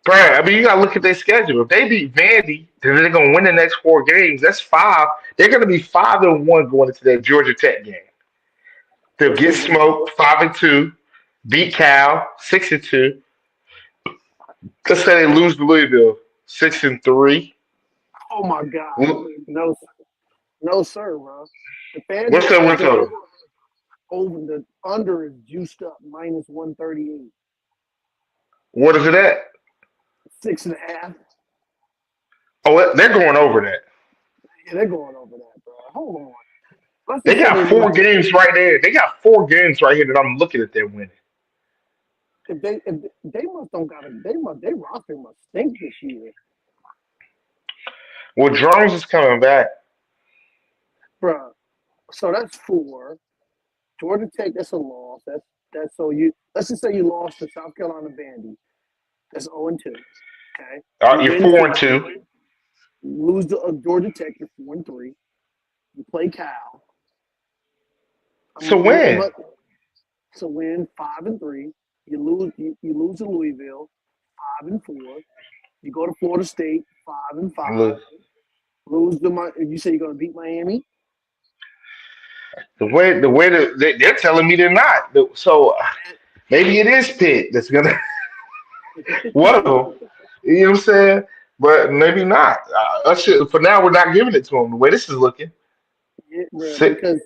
Brad, I mean, you gotta look at their schedule. If they beat Vandy, then they're gonna win the next 4 games. That's 5. They're gonna be 5-1 going into that Georgia Tech game. They'll get smoked 5-2, beat Cal 6-2. Let's say they lose to Louisville 6-3. Oh my God. No, sir, bro. What's their win total? Over the under is juiced up -138. What is it at? 6.5. Oh, they're going over that. Yeah, they're going over that, bro. Hold on. They got 4 games right there. They got 4 games right here that I'm looking at them winning. If they must don't got their roster must stink this year. Well, Jones is coming back. Bro. So that's 4. Georgia Tech, that's a loss. That's so let's just say you lost to South Carolina Vandy. That's 0-2. Okay. You're 4-2. Lose to Georgia Tech, you're 4-3. You play Cal. So win. So win 5-3. You lose to Louisville, 5-4. You go to Florida State, 5-5. Lose to you say you're gonna beat Miami? The way that they're telling me they're not. So maybe it is Pitt that's gonna one of them. You know what I'm saying? But maybe not. For now, we're not giving it to them. The way this is looking, because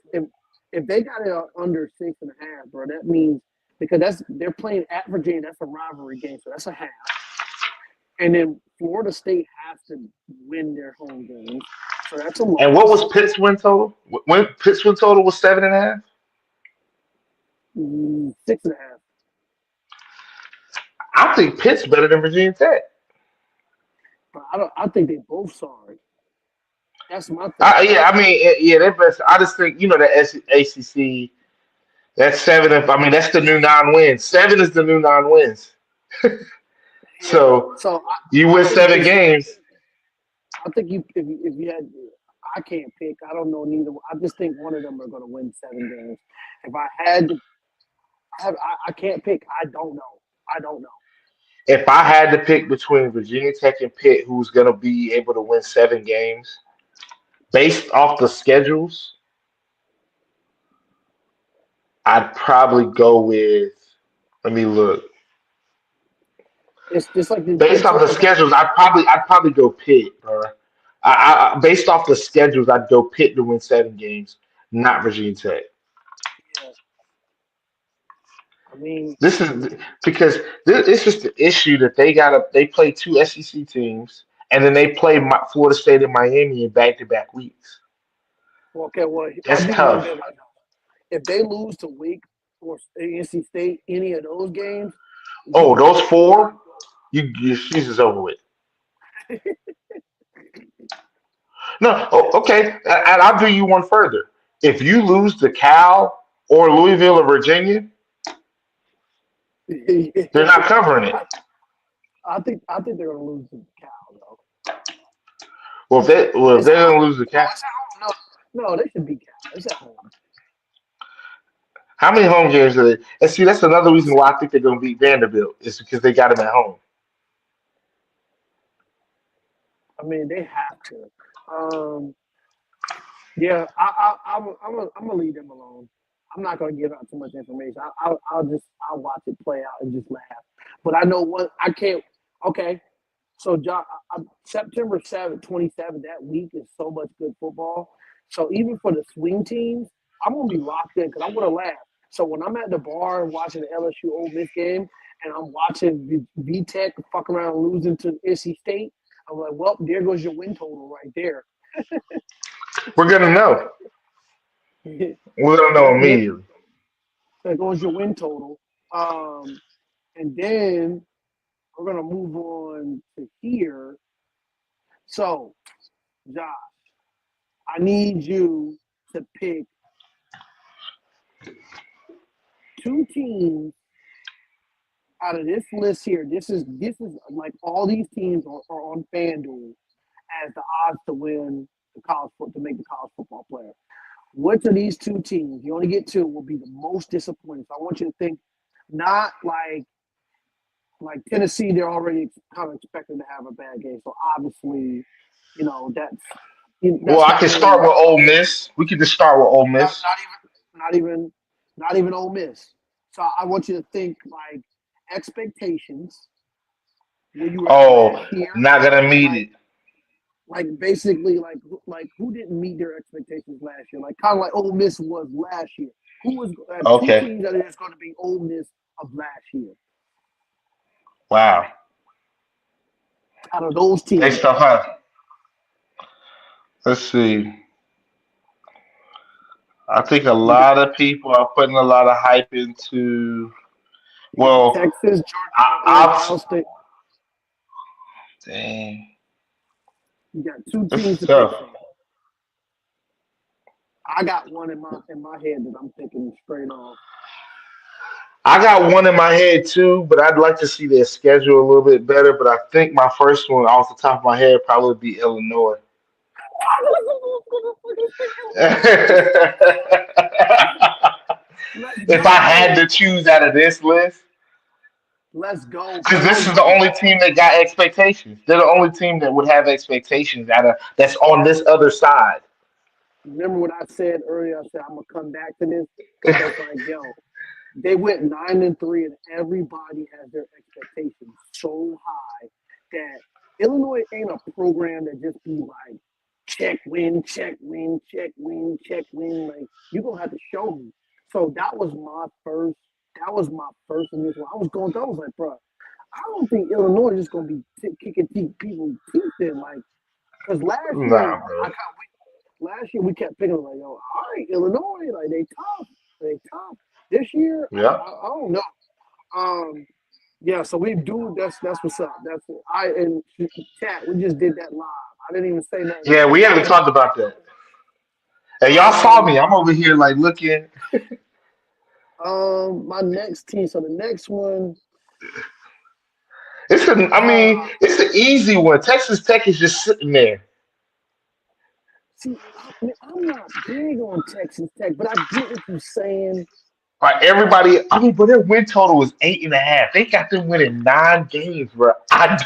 if they got it under 6.5, bro, that means because they're playing at Virginia. That's a rivalry game, so that's a half. And then Florida State has to win their home games, so that's a loss. And what was Pitt's win total? When Pitt's win total was 7.5. 6.5. I think Pitt's better than Virginia Tech. But I think they both sorry. That's my thing. Yeah, I mean, they're best. I just think the ACC. That's seven. I mean, that's the new non-wins. Seven is the new non-wins. Yeah. So So you I win think seven this year, games. I think if you had, I can't pick. I don't know neither. I just think one of them are going to win 7 games. If I had to, I can't pick. I don't know. I don't know. If I had to pick between Virginia Tech and Pitt, who's going to be able to win 7 games based off the schedules, I'd probably go with. Let me look. It's just like the Based Big off the 12. schedules, I'd probably go Pitt, bro. Based off the schedules, I'd go Pitt to win 7 games, not Virginia Tech. Yeah. I mean, This is because it's just the issue that they play two SEC teams and then they play Florida State and Miami in back-to-back weeks. okay. Well, I'll That's give you one tough. bit right now. If they lose to Wake or NC State, any of those games, you Oh, can those forget. four, your season's over with. No, okay, and I'll do you one further. If you lose to Cal or Louisville or Virginia, they're not covering it. I think they're gonna lose to Cal though. If It's they're at home. gonna lose to No, Cal, it's at home. No, they should beat Cal. It's at home. how many home games are they? And see, that's another reason why I think they're gonna beat Vanderbilt is because they got them at home. I mean, they have to. Um, yeah, I'm gonna leave them alone. I'm not gonna give out too much information. I'll watch it play out and just laugh. But I know what I can't. Okay, so September 7th, 27th, that week is so much good football. So even for the swing teams, I'm gonna be locked in because I'm gonna laugh. So when I'm at the bar watching the LSU Ole Miss game and I'm watching VTech fuck around losing to NC State, I'm like, well, there goes your win total right there. We're gonna know. We're gonna know there immediately. goes your win total. And then we're gonna move on to here. So, Josh, I need you to pick 2 teams out of this list here. This is like all these teams are on FanDuel as the odds to win the to make the college football player. Which of these 2 teams, you only get 2, will be the most disappointing? So I want you to think not like Tennessee, they're already kind of expected to have a bad game. So obviously, that's Well, I not can really start with Ole Miss. We can just start with Ole not, Miss. not even not even Ole Miss. So I want you to think like expectations. Where you were at Oh, last year, not gonna meet like it. basically like who didn't meet their expectations last year? Like kind of like Ole Miss was last year. Who was 2 Okay. teams that is going to be Ole Miss of last year Wow. out of those Based teams? off huh? Let's see. I think a You got lot of people are putting a lot of hype into. you got Well, Texas, I, Georgia, and Ohio I'll. State. Dang, You got 2 this teams is to pick tough. from. I got one in my head that I'm thinking straight off. I got one in my head too, but I'd like to see their schedule a little bit better. But I think my first one off the top of my head probably would be Illinois. Let's If I had go. to choose out of this list, Let's go, because bro. this is the only team that got expectations. They're the only team that would have expectations out of that's on this other side. Remember what I said earlier? I said I'm gonna come back to this because it's like, yo, they went 9-3, and everybody has their expectations so high that Illinois ain't a program that just be like check win, check win, check win, check win. Like you're gonna have to show me. So that was my first. That was my first initial. I was going. I was like, bro, I don't think Illinois is just gonna be kicking people's teeth in like. Because Nah, bro. last year we kept picking like, yo, all right, Illinois, like they tough. This year, Yeah. I don't know. Um, Yeah, so we do. That's what's up. That's what I and chat. We just did that live. I didn't even say nothing Yeah, yet. we haven't talked about that. And y'all saw Um, me. I'm over here like looking. my next team. So the next one. I mean, Uh, it's an easy one. Texas Tech is just sitting there. see, I'm not big on Texas Tech, but I get what you're saying. Like everybody, I mean, but their win total was 8.5. They got them winning 9 games, bro. But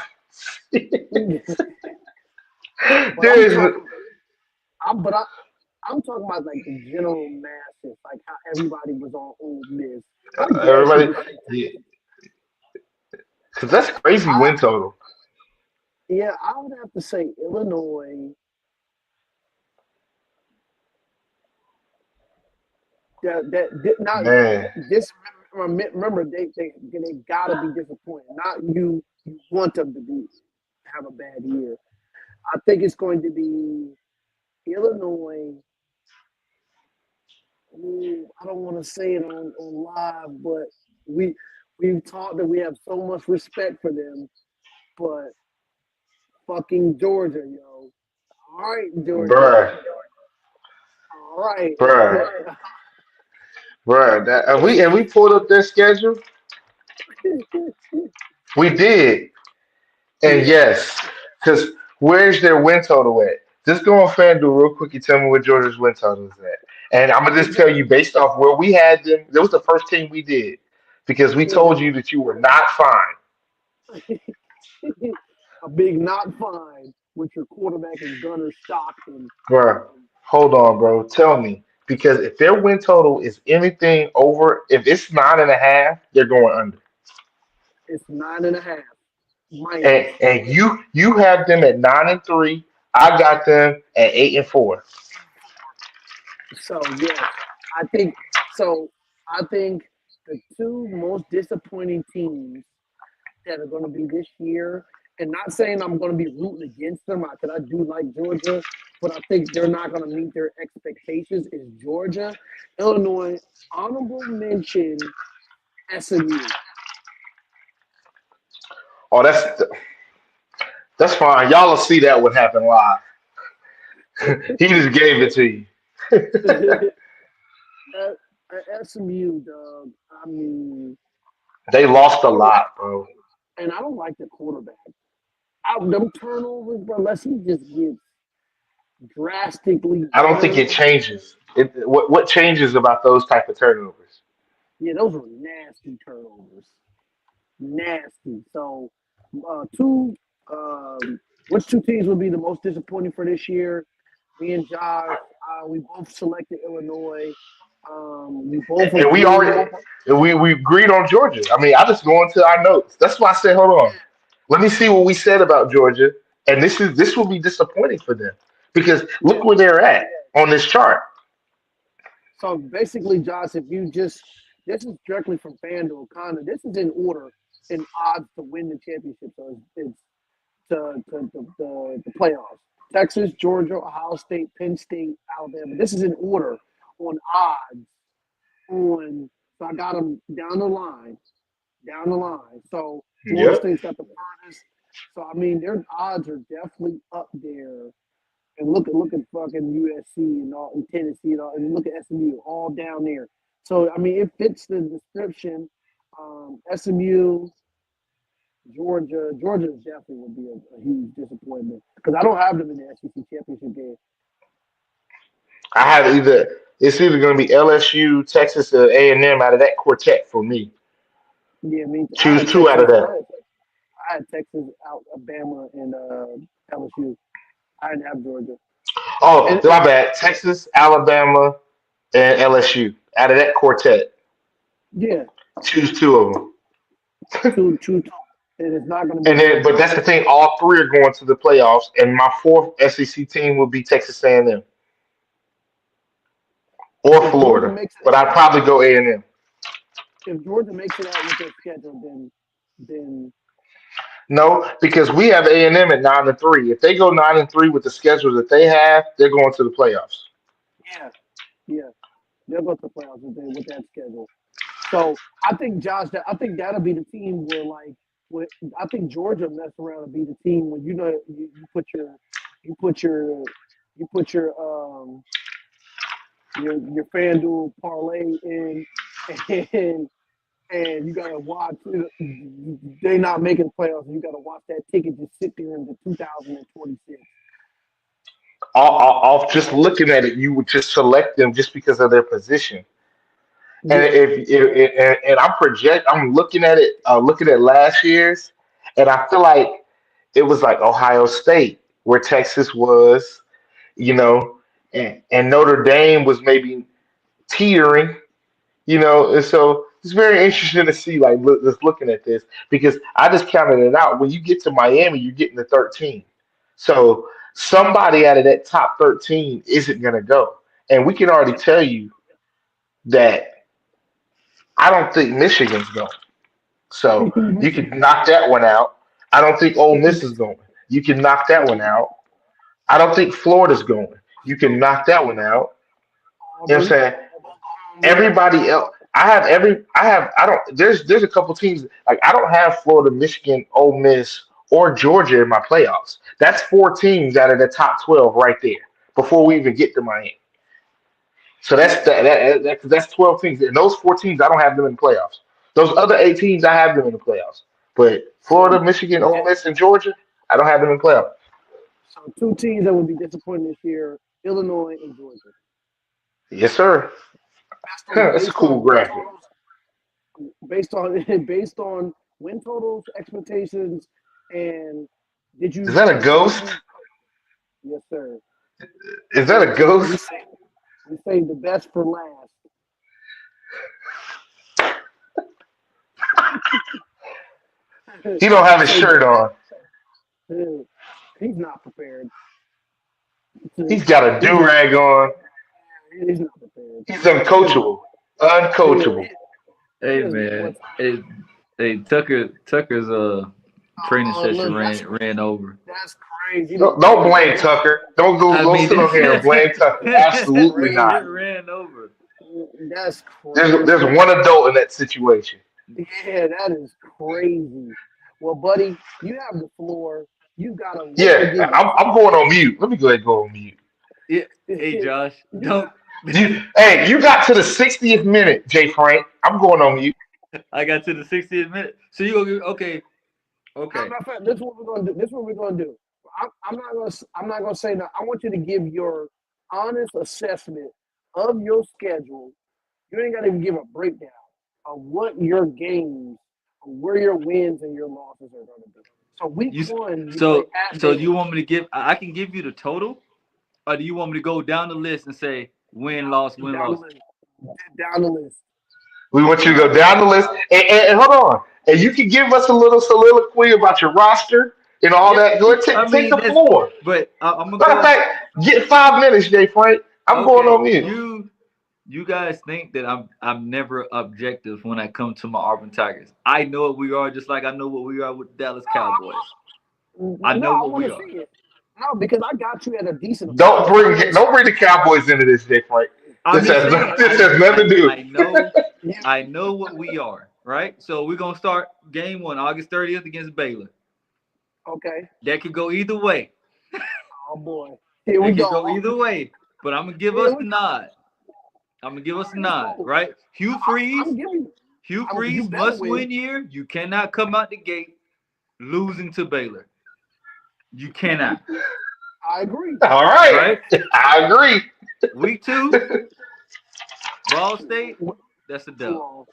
I'm There's talking. But I'm talking about like the general masses, like how everybody was on Ole Miss. I guess you everybody, could say yeah, because that's crazy I win total, yeah, I would have to say Illinois. Not man. this. Remember, they gotta be disappointed. Not you. You want them to be have a bad year. I think it's going to be Illinois. Ooh, I don't want to say it on live, but we we've talked that we have so much respect for them, but fucking Georgia, yo. All right, Georgia. Bruh, All right. bruh, bruh. Have we pulled up their schedule? We did. And Yeah. yes, because where's their win total at? Just go on FanDuel real quick and tell me what Georgia's win total is at. And I'm gonna just tell you based off where we had them. That was the first team we did because we told Mhm. you that you were not fine, A big not fine with your quarterback and Gunner Stockton. bro. Hold on, bro. Tell me because if their win total is anything over, if it's 9.5, they're going under. It's 9.5 And minus. and you have them at 9-3. I got them at 8-4. So yes, I think so. I think the two most disappointing teams that are going to be this year, and not saying I'm going to be rooting against them because I do like Georgia, but I think they're not going to meet their expectations. Is Georgia, Illinois, honorable mention, SMU. Oh, that's fine. Y'all will see that what happened live. He just gave it to you. SMU, dog. I mean, They lost I a don't, lot, bro. and I don't like the quarterback. Them turnovers, bro. Unless he just gets drastically I don't think better. it changes. What changes about those type of turnovers? Yeah, those were nasty turnovers. Nasty. So, two, which two teams will be the most disappointing for this year? Me and Josh, we both selected Illinois. We both And we agree. already we agreed on Georgia. I mean, I just go into our notes. That's why I said, hold on. Let me see what we said about Georgia. And this will be disappointing for them because Yeah. look where they're at on this chart. So basically, Josh, if you just this is directly from FanDuel, kind of this is in order in odds to win the championship. So it's the playoffs. Texas, Georgia, Ohio State, Penn State, Alabama. This is in order on odds on. So I got them down the line, down the line. So Florida Yep. State's got the furthest. So I mean, their odds are definitely up there. And look at fucking USC and all and Tennessee and all, and look at SMU all down there. So I mean, it fits the description. SMU, Georgia definitely would be a huge disappointment because I don't have them in the SEC championship game. I have it's either going to be LSU, Texas, or A&M out of that quartet for me. Yeah, I mean, Choose two out of that. I had Texas, Alabama, and LSU. I didn't have Georgia, Oh, and my bad. Texas, Alabama, and LSU out of that quartet. yeah, Choose two of them. two, and it's not going to And be then, but that's the thing. All three are going to the playoffs, and my fourth SEC team would be Texas A&M or if Georgia Florida. makes it But I'd probably go A&M. if Georgia makes it out with their schedule, then No, because we have A&M at 9-3. If they go 9-3 with the schedule that they have, they're going to the playoffs. yeah, yeah, they'll go to the playoffs with that schedule. So I think Josh, I think that'll be the team where I think Georgia mess around and be the team when you put your you put your you put your FanDuel parlay in and and you gotta watch they not making the playoffs and you gotta watch that ticket just sit there into 2026. Off just looking at it, you would just select them just because of their position. And Yeah. and I'm looking at it, looking at last year's, and I feel like it was like Ohio State where Texas was, you know, and Notre Dame was maybe teetering, and so it's very interesting to see just looking at this because I just counted it out. When you get to Miami, you're getting the 13. So somebody out of that top 13 isn't going to go, and we can already tell you that I don't think Michigan's going. So you can knock that one out. I don't think Ole Miss is going. You can knock that one out. I don't think Florida's going. You can knock that one out. You know what I'm Auburn, saying? Oklahoma. Everybody else, I don't. There's a couple teams like I don't have Florida, Michigan, Ole Miss, or Georgia in my playoffs. That's four teams out of the top 12 right there before we even get to Miami. So that's 12 teams, and those four teams I don't have them in the playoffs. Those other eight teams I have them in the playoffs, but So, Florida, Michigan, Ole Miss, and Georgia, I don't have them in the playoffs. so two teams that would be disappointed this year: Illinois and Georgia. Yes, sir. That's a Based on cool win graphic. totals, based on win totals, expectations, and did Is you that a did ghost? you yes sir. Is that a We ghost? say we say the best for last. He don't have We his say the shirt on. he's not prepared. He's got a He's do not rag on. he's not prepared. He's He is uncoachable. Uncoachable. he Hey is man, what's hey Tucker's training session look ran over. that's crazy. Don't blame Tucker. I Don't mean, sit on here and blame Tucker. That's Absolutely it not. crazy. ran over. That's There's crazy. one adult in that situation. Yeah, that is crazy. Well, buddy, you have the floor. You gotta what to Yeah, give I'm going on mute. Let me go ahead and go on mute. Yeah. Hey it. Josh, You don't. Hey, you got to the 60th minute, Jay Frank. I'm going on mute. I got to the 60th minute. So you okay? Okay. matter of fact, this is what we're gonna do. This is what we're gonna do. I'm not gonna say that. I want you to give your honest assessment of your schedule. You ain't gotta even give a breakdown of what your games, where your wins and your losses are gonna be. So week You one, you play so at so you Baylor. want me to give? I can give you the total, or do you want me to go down the list and say win loss win Down the loss? list. Down the list. We want you to All go right. down the list and hold on. And you can give us a little soliloquy about your roster and all Yeah, that. Go ahead, I take mean the that's. floor. But I'm gonna Matter of go. fact, get 5 minutes, Jay Frank. I'm going Okay, on mute. you guys think that I'm never objective when I come to my Auburn Tigers. I know what we are, just like I know what we are with the Dallas Cowboys. I No, know I what want we to are. see it. No, because I got you at a decent Don't amount. bring the Cowboys into this, Jay Frank. I'm just saying. This has nothing to do. You, I know what we are. Right. So we're gonna start game one, August 30th against Baylor. okay. That could go either way. Oh boy. Here we That could go go. either way. But I'm gonna give Here us we the go. nod. I'm gonna give All us the right, let's nod. go. Right. Hugh Freeze. I'm giving you. Hugh You Freeze better must win. win year. You cannot come out the gate losing to Baylor. You cannot. I agree. All right. Right? I agree. Week 2, Ball State, that's a Come dub. on.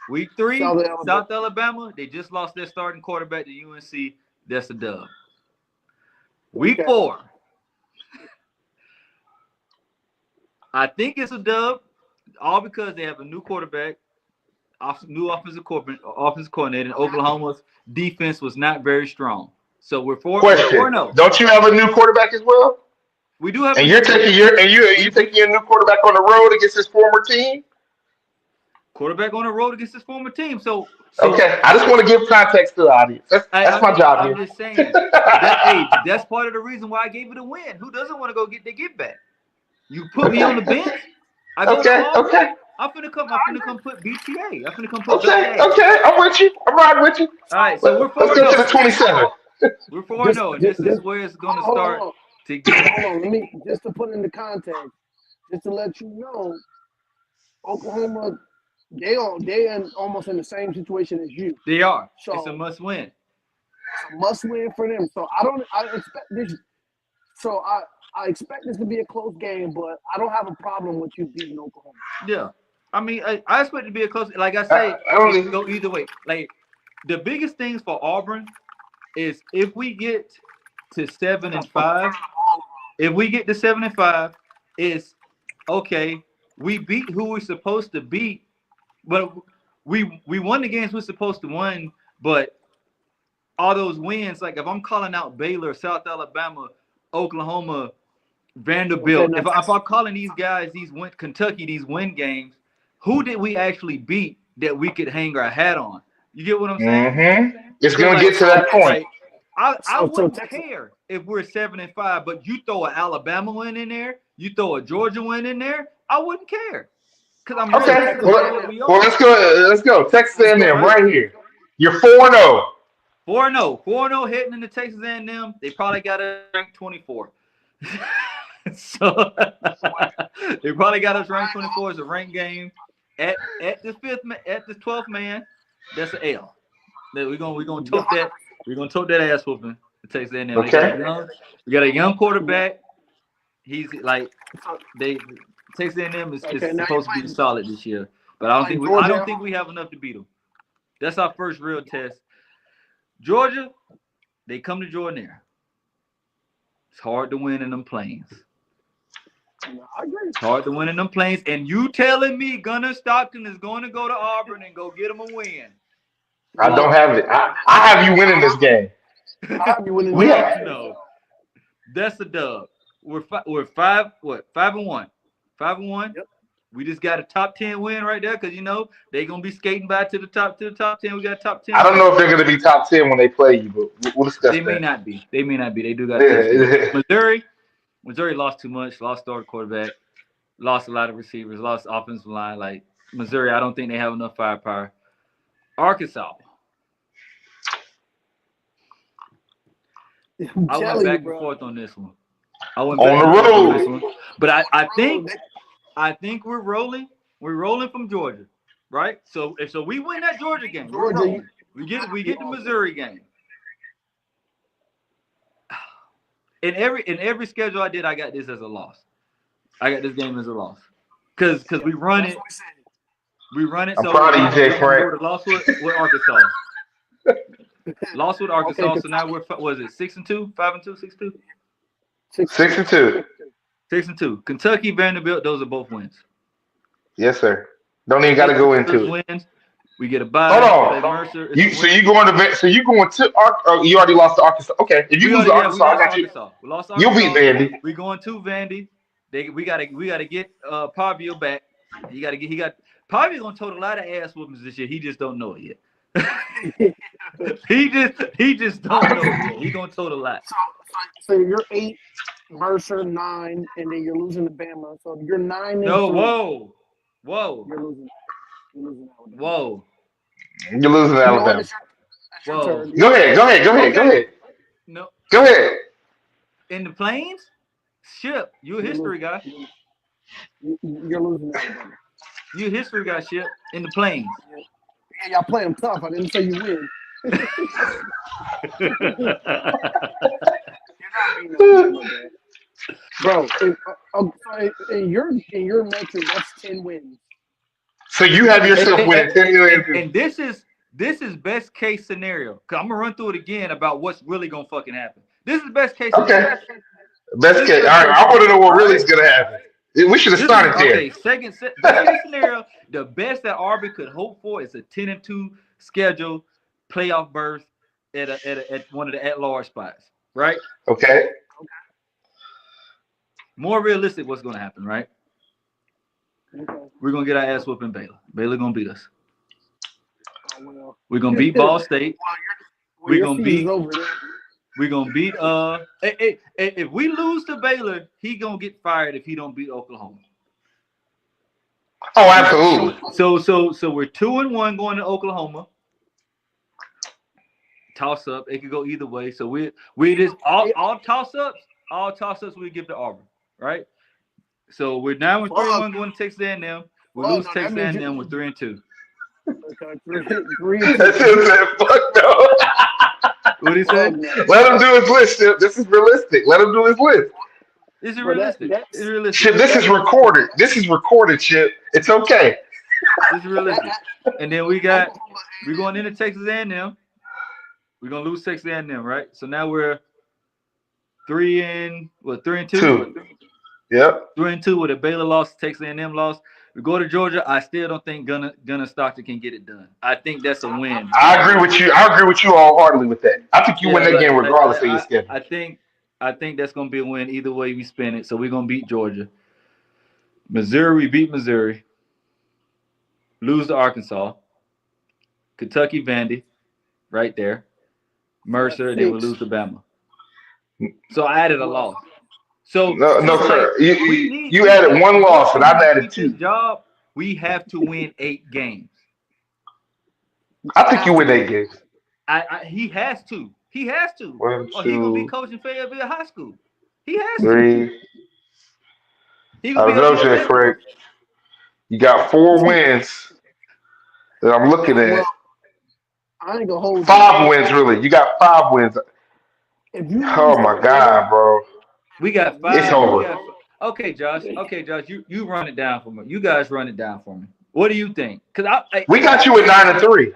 Week 3, South Alabama. South Alabama, they just lost their starting quarterback to UNC. That's a dub. Week Okay. 4, I think it's a dub, all because they have a new quarterback, new offensive coordinator, and Oklahoma's defense was not very strong. So we're 4-0. Question: Don't you have a new quarterback as well? We do have And a you're new taking you taking your new quarterback on the road against his former team? quarterback on the road against his former team. So Okay, I just want to give context to the audience. That's my job I'm here. just saying. That's part of the reason why I gave it a win. Who doesn't want to go get their get back? You put me on the bench. I go to Okay, Auburn. okay. I'm finna come put BTA. I'm finna come put Okay, BTA. okay, I'm with you. I'm riding with you. All right, so we're Let's go to the 4-0. 27. We're 4-0, and this is where it's gonna start to get. Hold on. Let me just to put into context, just to let you know, Oklahoma, they almost in the same situation as you. They are. So It's a must win. it's a must win for them. So I expect this. So I expect this to be a close game, but I don't have a problem with you beating Oklahoma. Yeah. I mean, I expect it to be a close. Like I say, I don't it can go either way. Like the biggest things for Auburn is if we get to 7-5. If we get to 7-5, it's okay. We beat who we're supposed to beat, but we won the games we're supposed to win. But all those wins, like if I'm calling out Baylor, South Alabama, Oklahoma, Vanderbilt, if I'm calling these guys Kentucky these win games, who did we actually beat that we could hang our hat on? You get what I'm saying? Mm-hmm. It's So, gonna like, get to that point. Like, I wouldn't care if we're 7-5, but you throw an Alabama win in there, you throw a Georgia win in there, I wouldn't care. Because I'm Okay. really Well, let's go. Let's go. Texas A&M right here. You're 4-0. 4-0 heading into Texas A&M. They probably got us ranked 24. So they probably got us ranked 24 as a ranked game at the 12th man. That's an L. We're gonna tote that. We're gonna tote that ass whooping to Texas A&M. Okay. We got a young quarterback. He's like Texas A&M is supposed to be solid this year, but I don't think we have enough to beat them. That's our first real test. Georgia, they come to Jordan-Hare. It's hard to win in them plains. I agree. It's hard to win in them plains, and you telling me Gunnar Stockton is going to go to Auburn and go get him a win? I don't have it. I have you winning this game. I have you winning. No, that's a dub. We're 5-1. 5-1. Yep. We just got a top 10 win right there because they're gonna be skating back to the top 10. We got top 10. I don't know if they're gonna be top 10 when they play you, but we'll discuss that. They may not be. They do got Missouri lost too much. Lost starter quarterback. Lost a lot of receivers. Lost offensive line. Like Missouri, I don't think they have enough firepower. Arkansas. I went back and forth on this one. On the road. But I think we're rolling. We're rolling from Georgia, right? So we win that Georgia game. We get the Missouri game. In every schedule I did, I got this as a loss. I got this game as a loss because we run it. We run it. I'm proud of you, Jay Frank. Lost with Arkansas. Lost with Arkansas. Okay, so now we're 6-2, 5-2, 6-2. 6-2. 6-2. Kentucky, Vanderbilt, those are both wins. Yes, sir. Don't even got to go into it. Wins. We get a bye. Hold on. You going to you already lost to Arkansas. Okay. If you lose to Arkansas, I got you. We lost to Arkansas. You'll beat Vandy. We going to Vandy. We gotta get Pavio back. Pavio gonna tote a lot of ass whoopings this year. He just don't know it yet. he just don't know it yet. He gonna tote a lot. So you're 8, Mercer 9, and then you're losing to Bama. So you're 9. No, whoa. You're losing Alabama. Whoa. You're losing Alabama. Whoa. Go ahead. No. Go ahead. In the plains? Ship. You a history guy. You're losing Alabama. You a history guy, Ship. In the plains. Yeah, y'all play them tough. I didn't say you win. Bro, in your metric, that's 10 wins. So you have yourself winning 10 million. And this is best case scenario. Cause I'm gonna run through it again about what's really gonna fucking happen. This is best case scenario. Okay. Best case. All right, I want to know what really is gonna happen. We should have started there. Okay, best case scenario, the best that Auburn could hope for is a 10-2 schedule, playoff berth at one of the at-large spots, right? Okay. More realistic, what's gonna happen, right? Okay. We're gonna get our ass whooping Baylor. Baylor gonna beat us. We're gonna beat Ball State. We're gonna beat. If we lose to Baylor, he gonna get fired if he don't beat Oklahoma. Oh, absolutely. So we're 2-1 going to Oklahoma. Toss up. It could go either way. So we just all toss ups. We give to Auburn, right? So we're now with 3-1 going to Texas A&M. We lose Texas A&M with 3-2. Okay, three. That's it. Fuck no. What did he say? Let him do his list. Chip. This is realistic. Let him do his list. Is it realistic? It's realistic. Chip, this is recorded. Chip. It's okay. It's realistic. And then we're going into Texas A&M. We're gonna lose Texas A&M, right? So now we're 3-2. Yep. 3-2 with a Baylor loss, Texas A&M loss. We go to Georgia. I still don't think Gunnar Stockton can get it done. I think that's a win. I agree with you. wholeheartedly with that. I think you win that game regardless of your schedule. I think that's gonna be a win either way we spin it. So we're gonna beat Georgia. Missouri, we beat Missouri. Lose to Arkansas. Kentucky, Vandy, right there. Mercer, then we lose to Bama. So I added a loss. So no, sir. You added one loss, and I've added 2. We have to win 8 games. I think you win 8 games. He has to. He has to. 1, 2, he gonna be coaching Fayetteville High School. He has 3. to. I don't know, Jay Frank. You got 4 wins that I'm looking at. Well, I ain't gonna hold 5 wins, really. You got 5 wins. Oh my God, bro. We got 5. It's over. Okay, Josh. You run it down for me. You guys run it down for me. What do you think? Because we got you at 9-3.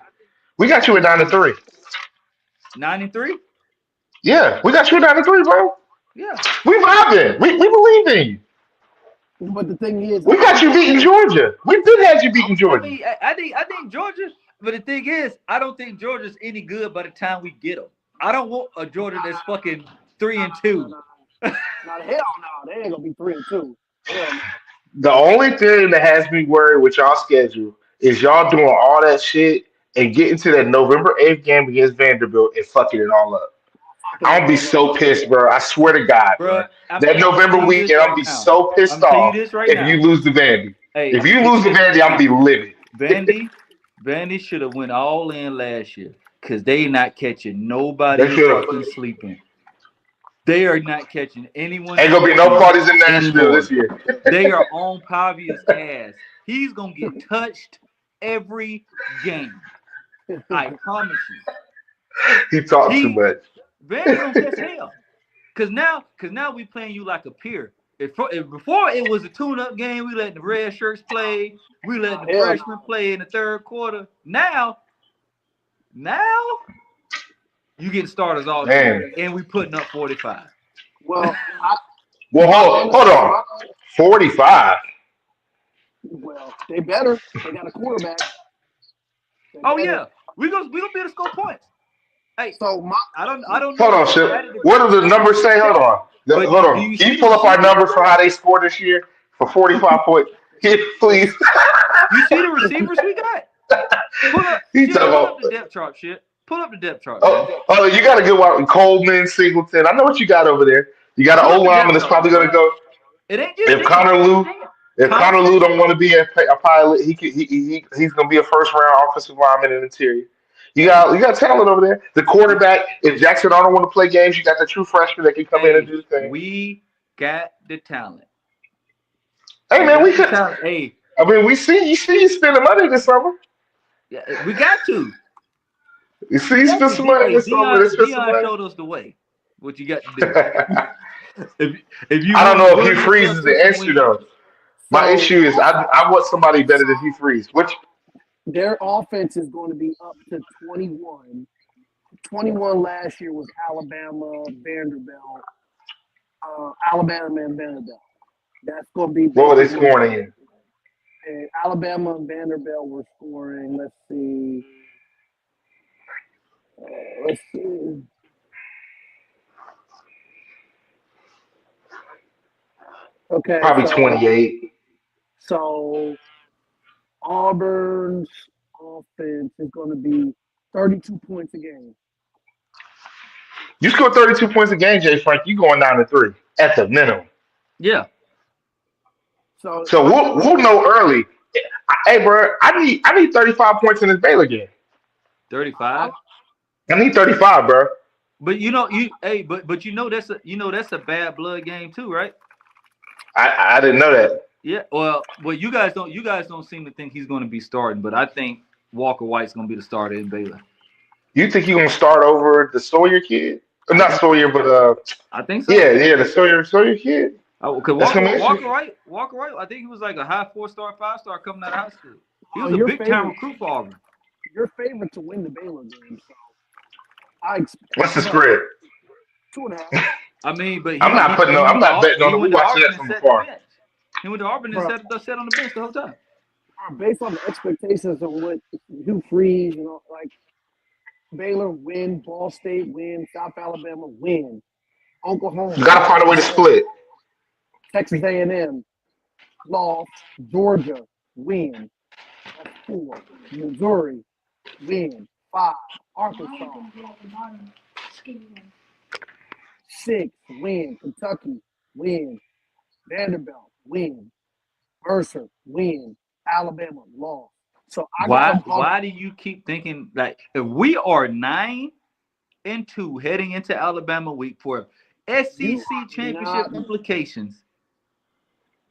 9-3. Yeah, we got you at 9-3, bro. Yeah. We vibing. We believe in you. But the thing is, we got you beating Georgia. We did have you beating Georgia. I think Georgia. But the thing is, I don't think Georgia's any good by the time we get them. I don't want a Georgia that's fucking 3-2. Hell no, they ain't gonna be 3-2. Hell no. The only thing that has me worried with y'all schedule is y'all doing all that shit and getting to that November 8th game against Vanderbilt and fucking it all up. I'm gonna be so pissed, bro. I swear to God, bro. That November weekend, I'm gonna be so pissed off if you lose to Vandy. Hey, if you lose to Vandy, I'm gonna be livid. Vandy should have went all in last year because they not catching nobody fucking sleeping. They are not catching anyone. Ain't gonna be no parties in Nashville this year. They are on Pavia's ass. He's gonna get touched every game. I promise you. He talks too much. Vandy's gonna catch hell. Cause now we playing you like a peer. Before it was a tune-up game, we let the red shirts play. We let the freshmen play in the third quarter. Now you get starters all day, and we putting up 45. Well, hold on, 45. Well, they better. They got a quarterback. Yeah, we gonna be able to score points. Hey, so I don't. Hold on, shit. What do the numbers say? Hold on. Can you pull up our numbers for how they scored this year for 45 points? Please. You see the receivers we got? Pull up the depth chart, shit. Pull up the depth chart. Oh, you got a good one. Coleman, Singleton. I know what you got over there. You got an old lineman that's probably going to go. It ain't just if Connor Lou don't want to be a pilot, he's going to be a first-round offensive lineman in the interior. You got talent over there. The quarterback, if Jackson Arnold want to play games, you got the true freshman that can come in and do the thing. We got the talent. Hey, man, we could. Hey. I mean, you see you spending money this summer. Yeah, we got to. You see you spend some money this summer. Deion showed us the way. What you got to do. if you I don't know if Hugh Freeze is the answer, though. My issue is I want somebody better than Hugh Freeze. Their offense is going to be up to 21. 21 last year was Alabama, Vanderbilt. Alabama and Vanderbilt. That's going to be. What were they scoring in? And Alabama and Vanderbilt were scoring. Let's see. Okay. Probably 28. So Auburn's offense is going to be 32 points a game. You score 32 points a game, Jay Frank. You going 9-3 at the minimum. Yeah. So we'll know early. Hey, bro, I need 35 points in this Baylor game. 35. I need 35, bro. But but that's a bad blood game too, right? I didn't know that. Yeah. Well, you guys don't seem to think he's going to be starting, but I think Walker White's going to be the starter in Baylor. You think you're gonna start over the Sawyer kid? Not Sawyer, but I think so. yeah, the Sawyer kid. Because Walker White, I think he was like a high 4-star, 5-star coming out of high school. He was a big time recruit for Auburn. Your favorite to win the Baylor game, so I expect. What's the spread? 2.5. I mean, but I'm not betting on the we watching that from afar. He went to Auburn and sat on the bench the whole time. Based on the expectations of what Hugh Freeze, like Baylor win, Ball State win, South Alabama win, Oklahoma. You gotta find a way to split. Texas A&M lost, Georgia win. That's 4. Missouri win. 5. Arkansas 6 win. Kentucky win. Vanderbilt win. Mercer win. Alabama lost. So why do you keep thinking like if we are 9-2 heading into Alabama week for SEC championship implications?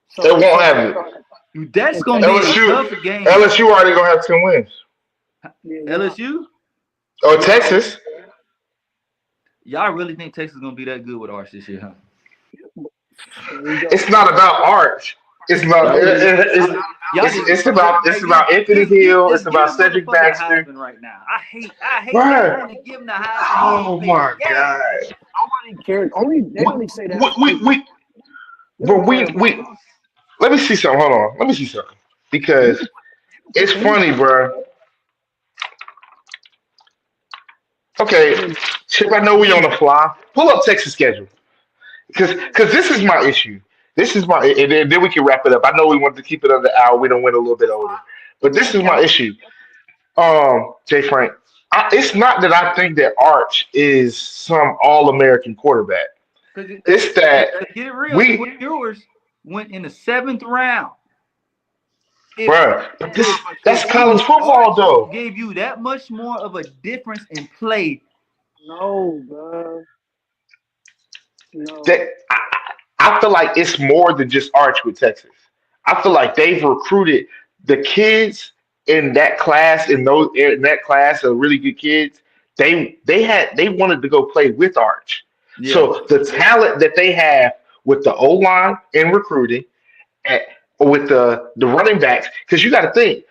So they won't have it. That's gonna be a tough game. LSU already gonna have 10 wins. LSU? Or Texas? Y'all really think Texas is gonna be that good with Arch this year, huh? It's not about Arch. It's about it's about Anthony Hill. It's about Cedric Baxter. Right now, I hate trying to give him the Heisman. Oh my God! Nobody cared. They only say that. We. Let me see something. Hold on. Let me see something because it's funny, bro. Okay, Chip. I know we on the fly. Pull up Texas schedule because this is my issue. This is my, and then we can wrap it up. I know we wanted to keep it under the hour. We don't went a little bit over, but this is my issue. Jay Frank, it's not that I think that Arch is some All-American quarterback. It's that get it real. Yours went in the 7th round. Bro, that's college football, though. Gave you that much more of a difference in play. No, bro. No. I feel like it's more than just Arch with Texas. I feel like they've recruited the kids in that class, in that class of really good kids. They wanted to go play with Arch. Yeah. So the talent that they have with the O-line and recruiting, with the running backs, because you got to think,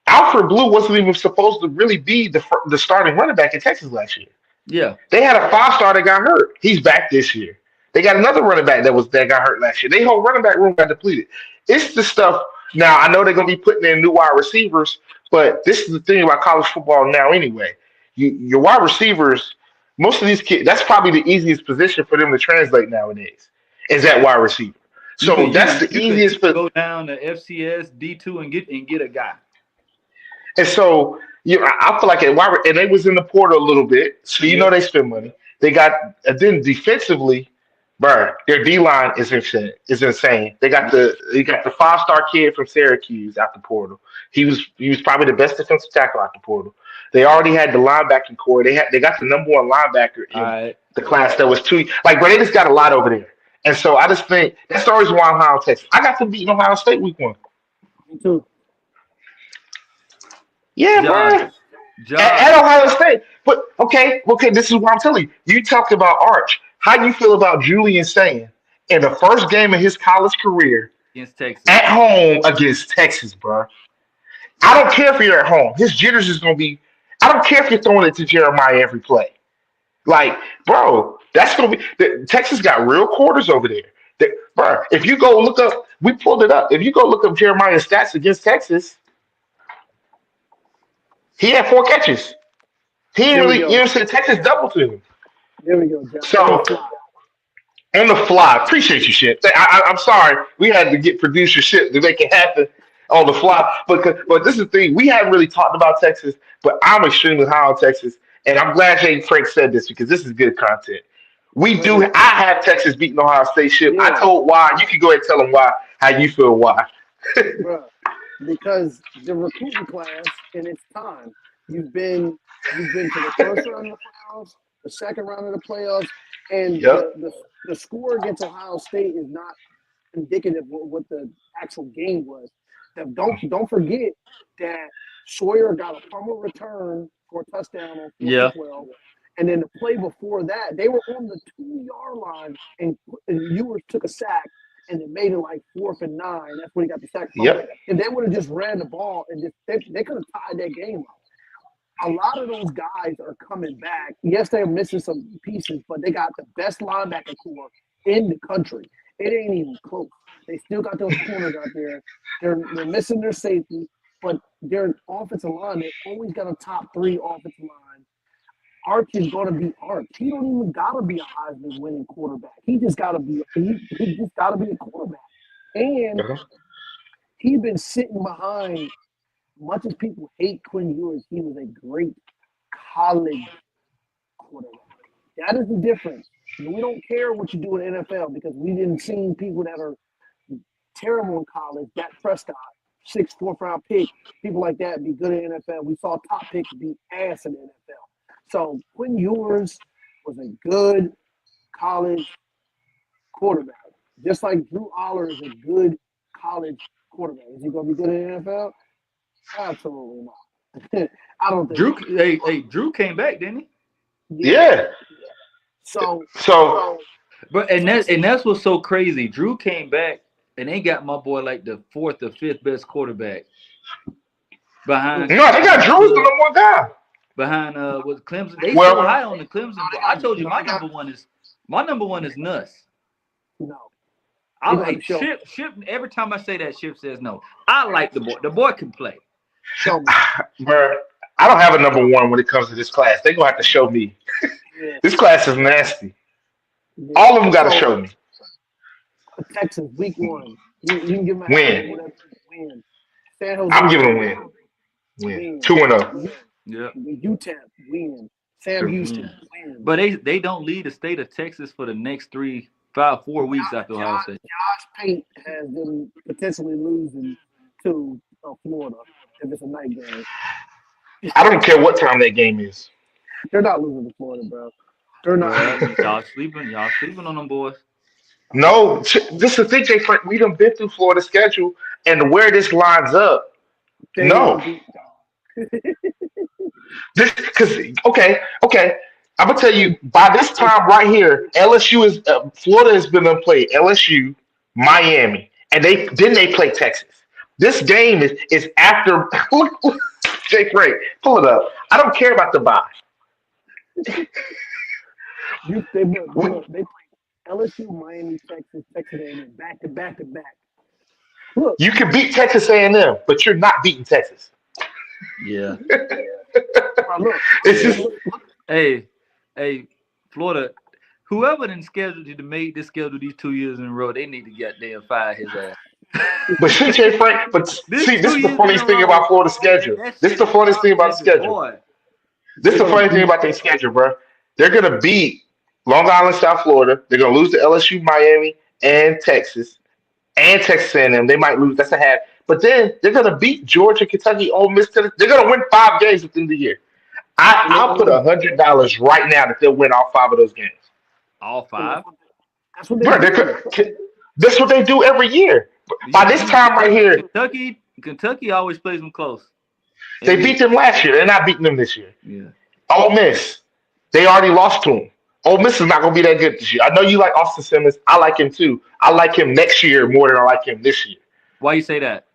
Alfred Blue wasn't even supposed to really be the starting running back in Texas last year. Yeah, they had a 5-star that got hurt. He's back this year. They got another running back that got hurt last year. Their whole running back room got depleted. It's the stuff. Now, I know they're going to be putting in new wide receivers, but this is the thing about college football now anyway. Your wide receivers, most of these kids, that's probably the easiest position for them to translate nowadays, is that wide receiver. So that's the easiest. Go down to FCS, D2 and get a guy. And so I feel like and they was in the portal a little bit, so they spend money. They got, and then defensively, bro, their D-line is insane. They got the 5-star kid from Syracuse out the portal. He was probably the best defensive tackle out the portal. They already had the linebacking core. They got the number 1 linebacker in the class that was 2. Like, bro, they just got a lot over there. And so I just think that's the reason why I'm high on Texas. I got them beating Ohio State week 1. Me too. Yeah, bro. At Ohio State. But okay, this is what I'm telling you. You talked about Arch. How do you feel about Julian saying in the first game of his college career against Texas at home against Texas, bro? I don't care if you're at home. His jitters is going to be. I don't care if you're throwing it to Jeremiah every play. Like, bro, that's going to be. Texas got real quarters over there. Bro, if you go look up, we pulled it up. If you go look up Jeremiah's stats against Texas, he had 4 catches. He didn't really, Texas doubled to him. There we go, John. So, on the fly. Appreciate you, shit. I'm sorry. We had to get producer shit to make it happen on the fly. But this is the thing. We haven't really talked about Texas, but I'm extremely high on Texas. And I'm glad Jay Frank said this because this is good content. I have Texas beating Ohio State shit. Yeah. I told why. You can go ahead and tell them why, how you feel why. because the recruiting class in its time, you've been to the first round of the playoffs, the second round of the playoffs, and Yep. the score against Ohio State is not indicative of what the actual game was. Don't forget that Sawyer got a pummel return for a touchdown on 4th Yeah. and 12. And then the play before that, they were on the 2-yard line, and Ewers took a sack, and it made it like 4th and 9. That's when he got the sack. Yep. And they would have just ran the ball, and they could have tied that game up. A lot of those guys are coming back. Yes, they're missing some pieces, but they got the best linebacker core in the country. It ain't even close. They still got those corners out there. They're missing their safety, but their offensive line, they always got a top 3 offensive line. Arch is gonna be Arch. He don't even gotta be a Heisman winning quarterback. He just gotta be he just gotta be a quarterback. And he's been sitting behind. Much as people hate Quinn Ewers, he was a great college quarterback. That is the difference. We don't care what you do in the NFL because we didn't see people that are terrible in college. Dak Prescott, 6th, 4th round pick, people like that be good in the NFL. We saw top picks beat ass in the NFL. So Quinn Ewers was a good college quarterback. Just like Drew Aller is a good college quarterback. Is he going to be good in the NFL? Absolutely not. I don't think Drew. Drew came back, didn't he? Yeah. So But and that's what's so crazy. Drew came back, and they got my boy like the 4th or 5th best quarterback behind. No, they got Drew's the number 1 guy. Behind with Clemson. They Well- so high on the Clemson. But I told you my number one is Nuss. no. I He got like to show. Ship. Every time I say that, Ship says no. I like the boy. The boy can play. Show me. Bruh, I don't have a number 1 when it comes to this class. They're going to have to show me. Yeah. This class is nasty. Yeah. All of them got to So, show me. Texas, week 1. You can give them a Win. whatever, win. San Jose. I'm giving them a win. Win. 2-0. Yeah. UTEP, win. Sam Houston, win. But they don't lead the state of Texas for the next 4 weeks after Ohio State. Josh Pate has them potentially losing to Florida if it's a night game. I don't care what time that game is. They're not losing to Florida, bro. They're not. Y'all sleeping on them boys. No, this is the thing, Jay Frank. We done been through Florida's schedule, and where this lines up. They No. gonna beat- This because okay. I'm gonna tell you by this time right here, LSU is Florida has been gonna play LSU, Miami, and they play Texas. This game is after. Look, Jay Frank, pull it up. I don't care about the bye. They play LSU, Miami, Texas, Texas A&M, back to back to back. Look, You can beat Texas A&M, but you're not beating Texas. Yeah. look. It's just Hey, Florida, whoever done scheduled you to make this schedule these 2 years in a row, they need to goddamn fire his ass. But see, Jay Frank, this is the funniest thing about Florida's schedule. This is the funniest thing about the schedule. Boy. This is the funny thing about their schedule, bro. They're gonna beat Long Island, South Florida. They're gonna lose to LSU, Miami, and Texas A&M. They might lose. That's a half. But then they're gonna beat Georgia, Kentucky, Ole Miss. They're gonna win 5 games within the year. I'll put $100 right now that they'll win all 5 of those games. All 5. That's what they Bro, do. that's what they do every year. By this time right here, Kentucky always plays them close. they beat them last year. They're not beating them this year. Yeah. Ole Miss, they already lost to them. Ole Miss is not going to be that good this year. I know you like Austin Simmons. I like him too. I like him next year more than I like him this year. Why you say that?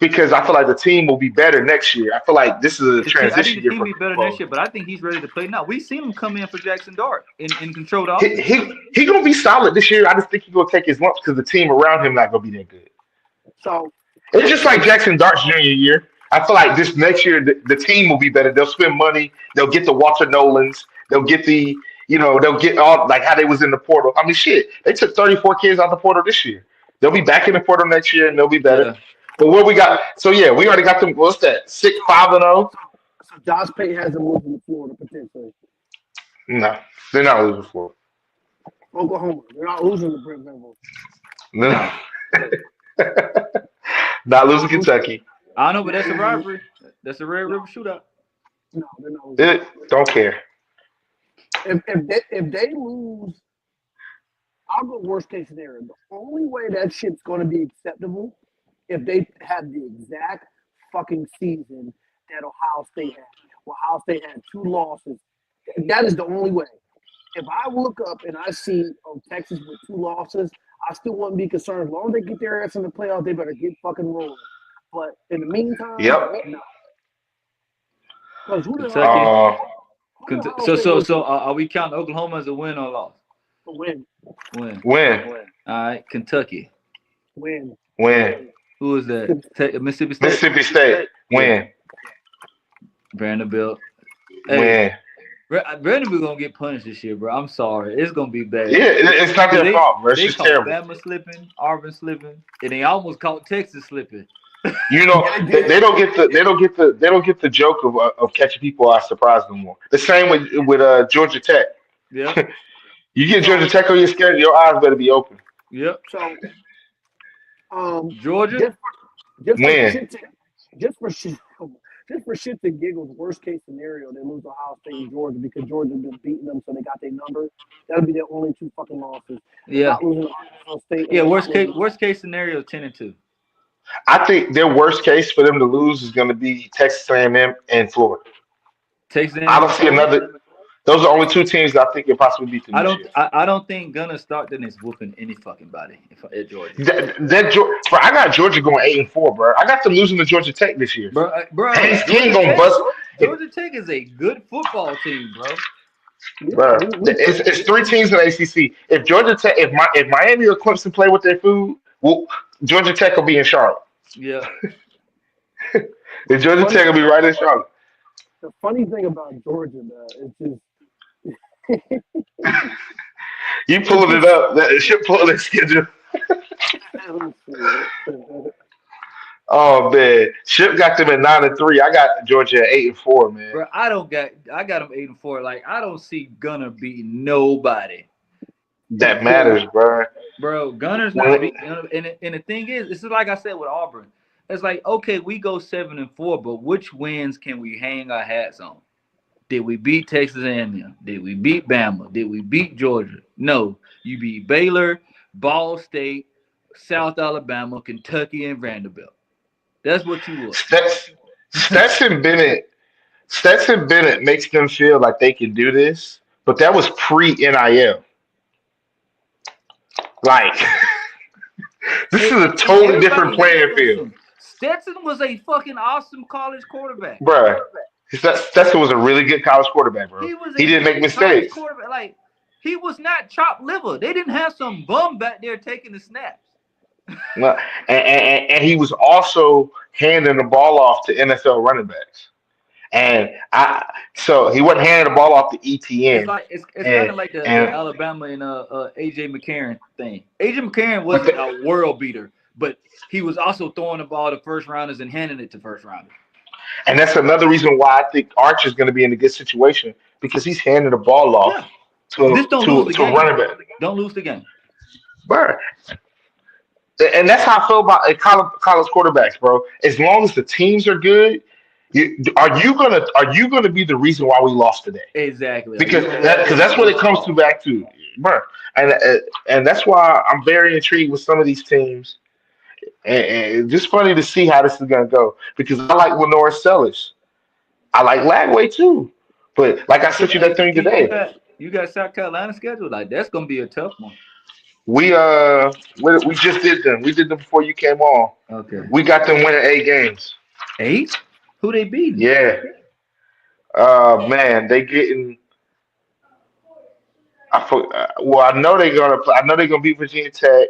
Because I feel like the team will be better next year. I feel like this is a transition I think the year team for be better football. next year, but I think he's ready to play now. We've seen him come in for Jackson Dart and control the offense. He going to be solid this year. I just think he's going to take his lumps because the team around him not going to be that good. So It's just like Jackson Dart's junior year. I feel like this next year the team will be better. They'll spend money. They'll get the Walter Nolans. They'll get they'll get all like how they was in the portal. I mean, shit, they took 34 kids out the portal this year. They'll be back in the portal next year and they'll be better. Yeah. But what we got? So yeah, we already got them. What's that? 6-5-0. So Josh Pate has them moving to Florida potentially. No, they're not losing Florida. Oklahoma, they're not losing to Brent Venables. No. Not losing Kentucky. I don't know, but that's a rivalry. That's a Red River shootout. No, they're not losing. Don't care. If they lose, I'll go worst case scenario. The only way that shit's going to be acceptable if they have the exact fucking season that Ohio State had. Ohio State had 2 losses. That is the only way. If I look up and I see Texas with 2 losses, I still wouldn't be concerned. As long as they get their ass in the playoffs, they better get fucking rolling. But in the meantime, no. Because who the hell? So are we counting Oklahoma as a win or loss? Win. Win. Win. All right, Kentucky. Win. Who is that? Mississippi State. Mississippi State. Win. Vanderbilt. Win. Vanderbilt gonna get punished this year, bro. I'm sorry, it's gonna be bad. Yeah, it's not their fault, bro. It's They just caught terrible. Bama slipping, Auburn slipping, and they almost caught Texas slipping. You know, they don't get the joke of catching people by surprise no more. The same with Georgia Tech. Yeah. You get Georgia Tech on your schedule, your eyes better be open. Yep. So, Georgia. Win. Just for shits and giggles, worst case scenario, they lose Ohio State and Georgia because Georgia's been beating them, so they got their number. That'll be their only 2 fucking losses. Yeah. Not losing Ohio State. Yeah. Worst case scenario 10-2. I think their worst case for them to lose is going to be Texas A&M and Florida. Texas A&M. I don't see another. Those are the only 2 teams that I think can possibly beat them. I don't think Gunner Stockton is whooping any fucking body at Georgia. Bro, I got Georgia going 8-4, bro. I got them losing to Georgia Tech this year. Bro, Haynes King gonna bust. Georgia Tech is a good football team, bro. Bro, it's 3 teams in the ACC. If Georgia Tech, if Miami or Clemson play with their food, well, Georgia Tech will be in Charlotte. Yeah. If Georgia Tech will be right in Charlotte. The funny thing about Georgia, though, is just. You pulling it up. That should pull the schedule. Oh man, Ship got them at 9-3. I got Georgia at 8-4, man. Bro, I got them 8-4. Like I don't see Gunner beating nobody. That matters, bro. Bro, Gunner's not beating. And the thing is, it's like I said with Auburn. It's like, okay, we go 7-4, but which wins can we hang our hats on? Did we beat Texas A&M? Did we beat Bama? Did we beat Georgia? No. You beat Baylor, Ball State, South Alabama, Kentucky, and Vanderbilt. That's what you were. Stetson Bennett makes them feel like they can do this, but that was pre-NIL. Like, this is a totally different playing field. Stetson was a fucking awesome college quarterback. Bruh. Stetson was a really good college quarterback, bro. He didn't make mistakes. Like, he was not chopped liver. They didn't have some bum back there taking the snaps. No, and he was also handing the ball off to NFL running backs. So he wasn't handing the ball off to ETN. It's kind of like the Alabama and AJ McCarron thing. AJ McCarron wasn't a world beater, but he was also throwing the ball to first rounders and handing it to first rounders. And that's another reason why I think Arch is going to be in a good situation because he's handing the ball off to a running back. Don't lose the game. Bro. And that's how I feel about college quarterbacks, bro. As long as the teams are good, are you gonna be the reason why we lost today? Exactly. Because that's what it comes back to, bro. And that's why I'm very intrigued with some of these teams. And just funny to see how this is gonna go because I like Lenore Sellers. I like Lagway too. But like I sent you that thing today. You got South Carolina scheduled? Like that's gonna be a tough one. We just did them. We did them before you came on. Okay. We got them winning 8 games. 8? Who they beating? Yeah. Man, they getting. I know they're gonna beat Virginia Tech.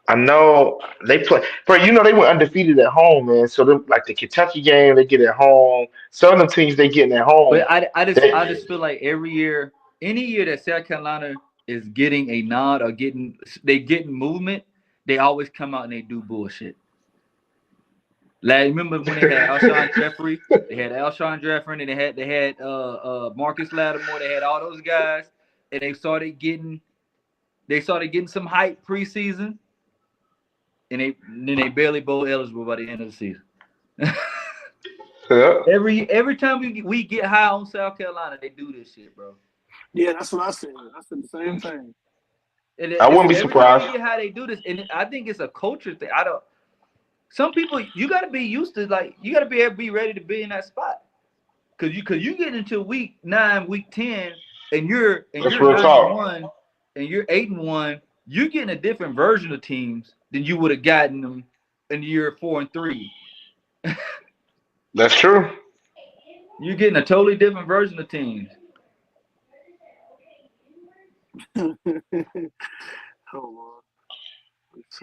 I know they play, but you know they were undefeated at home, man. So like the Kentucky game, they get at home. Some of them teams they getting at home. But I just feel like every year, any year that South Carolina is getting a nod or getting movement, they always come out and they do bullshit. Like remember when they had Alshon Jeffrey, and they had Marcus Lattimore, they had all those guys, and they started getting some hype preseason. and then they barely bowl eligible by the end of the season. Yeah. Every time we get high on South Carolina, they do this shit, bro. Yeah, that's what I said. I said the same thing. And I wouldn't be every time surprised. we get high, they do this, and I think it's a culture thing. Some people, you got to be used to, like, you got to be able to be ready to be in that spot. Cause you get into week 9, week 10, and you're That's real 9-1, and you're 8-1. You're getting a different version of teams than you would have gotten them in year 4 and 3. That's true. You're getting a totally different version of teams. Hold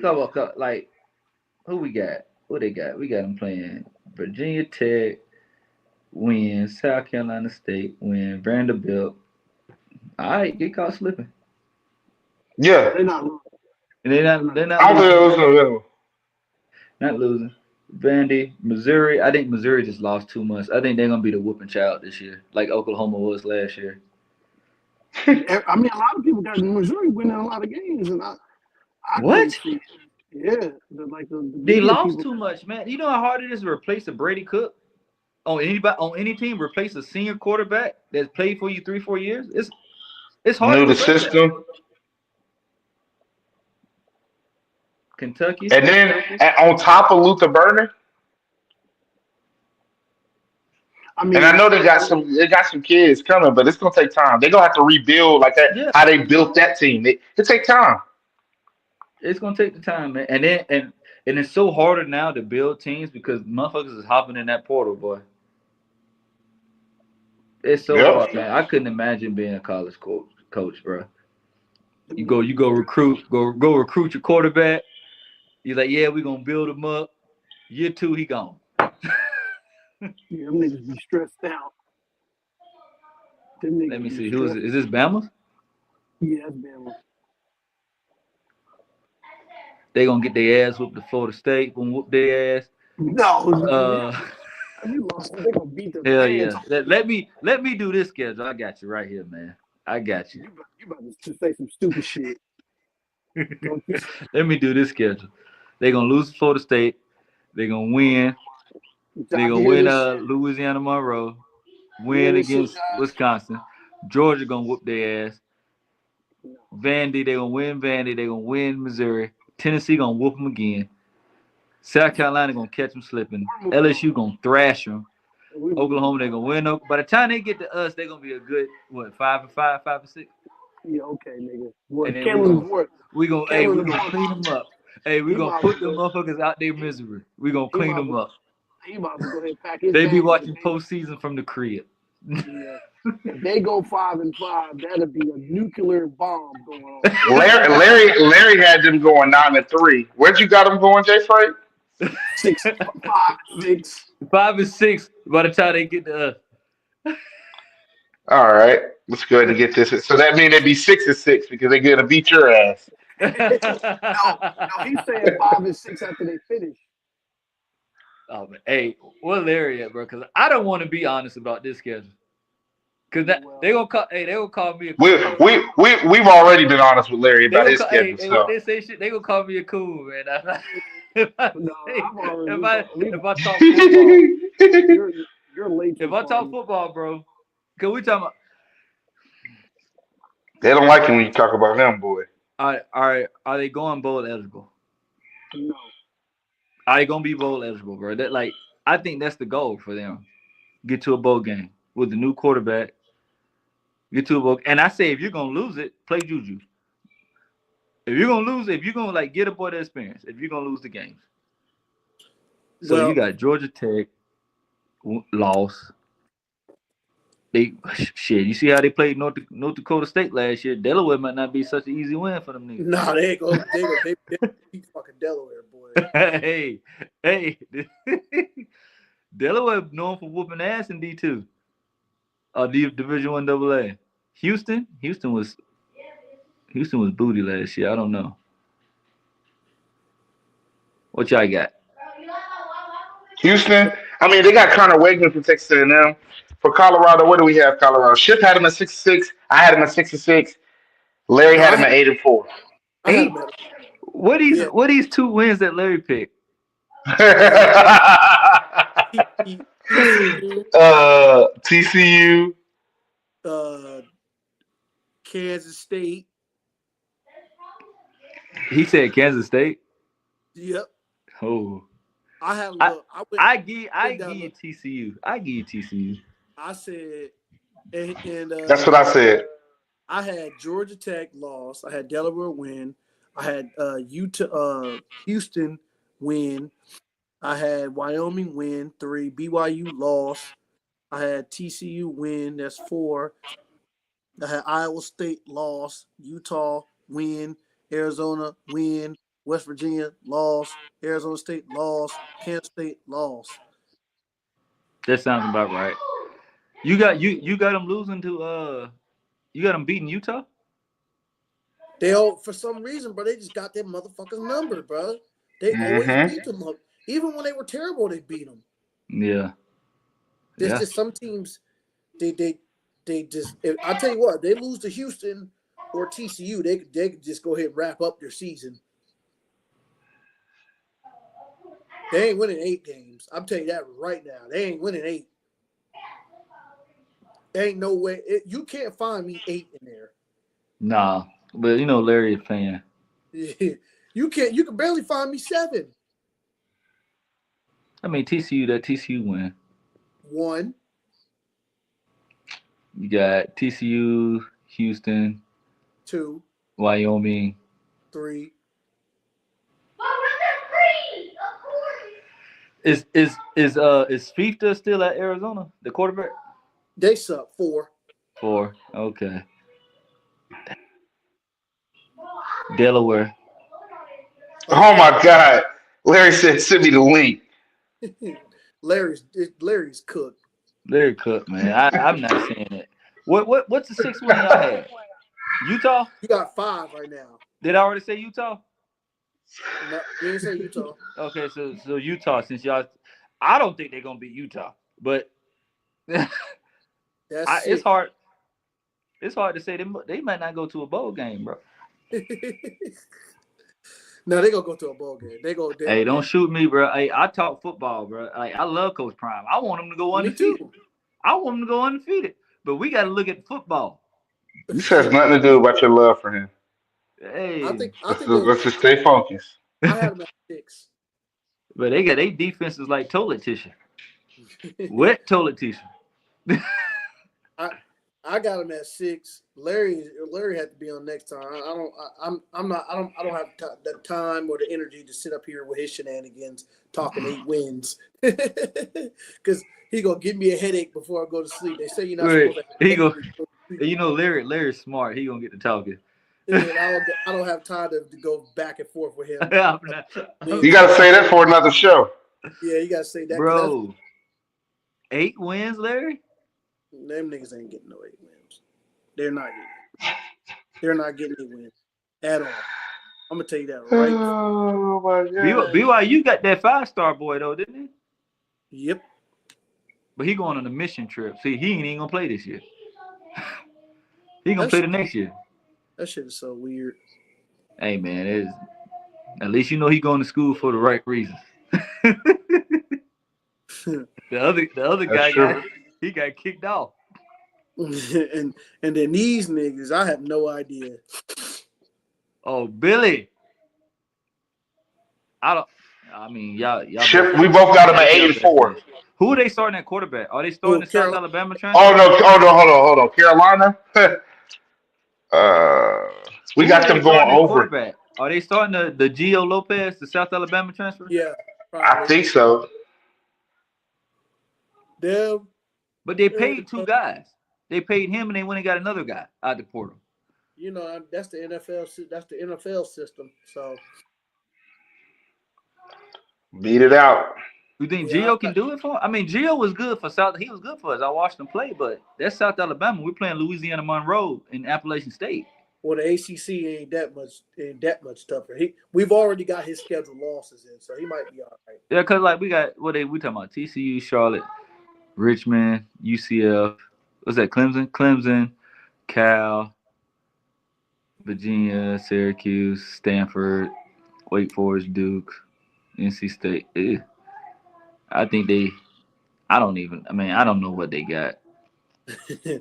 on. Like, who we got? What they got? We got them playing Virginia Tech, win, South Carolina State, win, Vanderbilt. All right, get caught slipping. Yeah. They're not losing. And they're not I don't think it was losing. no. Not losing. Vandy, Missouri. I think Missouri just lost too much. I think they're gonna be the whooping child this year, like Oklahoma was last year. I mean, a lot of people got Missouri winning a lot of games, and I What? couldn't see. Yeah, the They media lost people- too much, man. You know how hard it is to replace a Brady Cook on any team. Replace a senior quarterback that's played for you 3-4 years. It's hard. Knew to the replace that. system. Kentucky. And then on top of Luther Burden, I mean, and I know they got some kids coming, but it's gonna take time. They're gonna have to rebuild like that, Yeah. how they built that team. It take time. It's gonna take the time, man. And then and it's so harder now to build teams because motherfuckers is hopping in that portal, boy. It's so Yep. hard, man. I couldn't imagine being a college coach, bro. You go recruit your quarterback. You're like, yeah, we're gonna build him up. Year 2, he gone. yeah, them niggas be stressed out. Them niggas Let me be see. Who is stressed- it? Is this Bama? Yeah, that's Bama. They gonna get their ass whooped to Florida State. Gonna whoop their ass. No, you lost. They gonna beat the Hell fans. yeah. Let me do this schedule. I got you right here, man. I got you. You about to say some stupid shit. Don't you- Let me do this schedule. They're gonna lose to Florida State. They're gonna win. They're gonna hear win this? Louisiana Monroe. Hear Win this shit, against guys? Wisconsin. Georgia gonna whoop their ass. Vandy, they're gonna win Vandy. They're gonna win Missouri. Tennessee gonna whoop them again. South Carolina gonna catch them slipping. LSU gonna thrash them. Oklahoma, they're gonna win. By the time they get to us, they're gonna be a good 5-5, 5-6. Yeah, okay, nigga. What? And then Cameron Ward. We gonna clean them up. Hey, we He gonna might put as them well- motherfuckers out their misery. We gonna He clean might them as up. He about to go ahead and pack his They be bags. watching If postseason from the crib. Yeah. If they go 5-5, that'll be a nuclear bomb going on. Larry had them going 9-3. Where'd you got them going, Jay Freight? 6, 5, 6. 5-6 by the time they get to us. All right, let's go ahead and get this. So that means they'd be 6-6 because they're gonna beat your ass. No, he's saying 5-6 after they finish. Oh, man. Hey, what Larry at, bro? Because I don't want to be honest about this schedule. Because they gonna call me a coon. We've already been honest with Larry They about gonna his call, schedule. when So they say shit, they gonna call me a coon, man. If I talk football, You're late. if I talk football, bro, because we talking about. they don't like it when you talk about them, boy. Are they going bowl eligible? No. Are they gonna be bowl eligible, bro? I think that's the goal for them. Get to a bowl game with the new quarterback. Get to a bowl, and I say if you're gonna lose it, play Juju. If you're gonna lose, if you're gonna like get a boy the experience, if you're gonna lose the games. So Well- you got Georgia Tech loss. They shit. You see how they played North Dakota State last year? Delaware might not be such an easy win for them niggas. No, they beat fucking Delaware, boy. hey, Delaware known for whooping ass in D2. Division I AA. Houston was booty last year. I don't know. What y'all got? Houston. I mean, they got Connor Wegman from Texas A&M. For Colorado, what do we have? Colorado. Ship had him at 6-6. I had him at 6-6. Larry had him at 8-4. I had them What these Yeah. what these 2 wins that Larry picked? TCU. Kansas State. He said Kansas State. Yep. Oh, I had a I- look. I give you down TCU. I give you TCU. I said, and That's what I said. I had Georgia Tech loss. I had Delaware win. I had Houston win. I had Wyoming win 3. BYU loss. I had TCU win. That's 4. I had Iowa State loss. Utah win. Arizona win. West Virginia loss. Arizona State loss. Kansas State loss. That sounds about right. You got them losing to you got them beating Utah? They all, for some reason, bro, they just got their motherfuckers number, bro. They always beat them up. Even when they were terrible, they beat them. Yeah. There's Yeah. just some teams, they just. I tell you what, they lose to Houston or TCU, they could just go ahead and wrap up their season. They ain't winning 8 games. I'm telling you that right now. They ain't winning 8. There ain't no way. You can't find me 8 in there. Nah. But you know Larry a fan. You can't. You can barely find me 7. I mean TCU win. 1. You got TCU, Houston, 2. Wyoming. 3. Is Fifta still at Arizona, the quarterback? They suck. 4. 4. Okay. Delaware. Oh my God. Larry said send me the link. Larry's cooked. Larry Cook, man. I'm not saying it. What's the 6th win y'all had? Utah? You got 5 right now. Did I already say Utah? No, you didn't say Utah. Okay, so Utah, since y'all, I don't think they're gonna beat Utah, but That's it's hard. It's hard to say they might not go to a bowl game, bro. No, they gonna go to a bowl game. Hey, don't shoot me, bro. Hey, I talk football, bro. Like, I love Coach Prime. I want him to go Me undefeated. too. I want him to go undefeated. But we got to look at football. This has nothing to do about your love for him. Hey, I think Let's just stay focused. I had them at 6. but they defenses like toilet tissue, wet toilet tissue. I got him at 6. Larry had to be on next time. I don't have the time or the energy to sit up here with his shenanigans talking 8 wins because he gonna give me a headache before I go to sleep. They say you're not supposed to. You know, Larry's smart. He gonna get to talking. I don't have time to go back and forth with him. You got to say that for another show. Yeah, you gotta say that, bro. 8 wins, Larry. Them niggas ain't getting no 8 wins. They're not getting 8 wins at all. I'm gonna tell you that right now. Oh my God. BYU got that 5-star boy though, didn't he? Yep. But he going on a mission trip. See, he ain't even gonna play this year. He gonna play the next year. That shit is so weird. Hey man, at least you know he going to school for the right reasons. the other guy got kicked off. and then these niggas, I have no idea. Oh, Billy. Y'all We both got him at 8-4. Who are they starting at quarterback? Are they starting the South Alabama transfer? Oh no, hold on. Carolina. We got them going over. Are they starting the Gio Lopez, the South Alabama transfer? Yeah, probably. I think so. Them. But they paid 2 guys. They paid him, and they went and got another guy out the portal. You know, that's the NFL. That's the NFL system. So beat it out. You think Gio can do it for him? I mean, Gio was good for South. He was good for us. I watched him play, but that's South Alabama. We're playing Louisiana Monroe in Appalachian State. Well, the ACC ain't that much tougher. We've already got his scheduled losses in, so he might be all right. Yeah, because like we talking about TCU, Charlotte, Richmond, UCF. What's that? Clemson, Cal, Virginia, Syracuse, Stanford, Wake Forest, Duke, NC State. I think they. I don't even. I mean, I don't know what they got.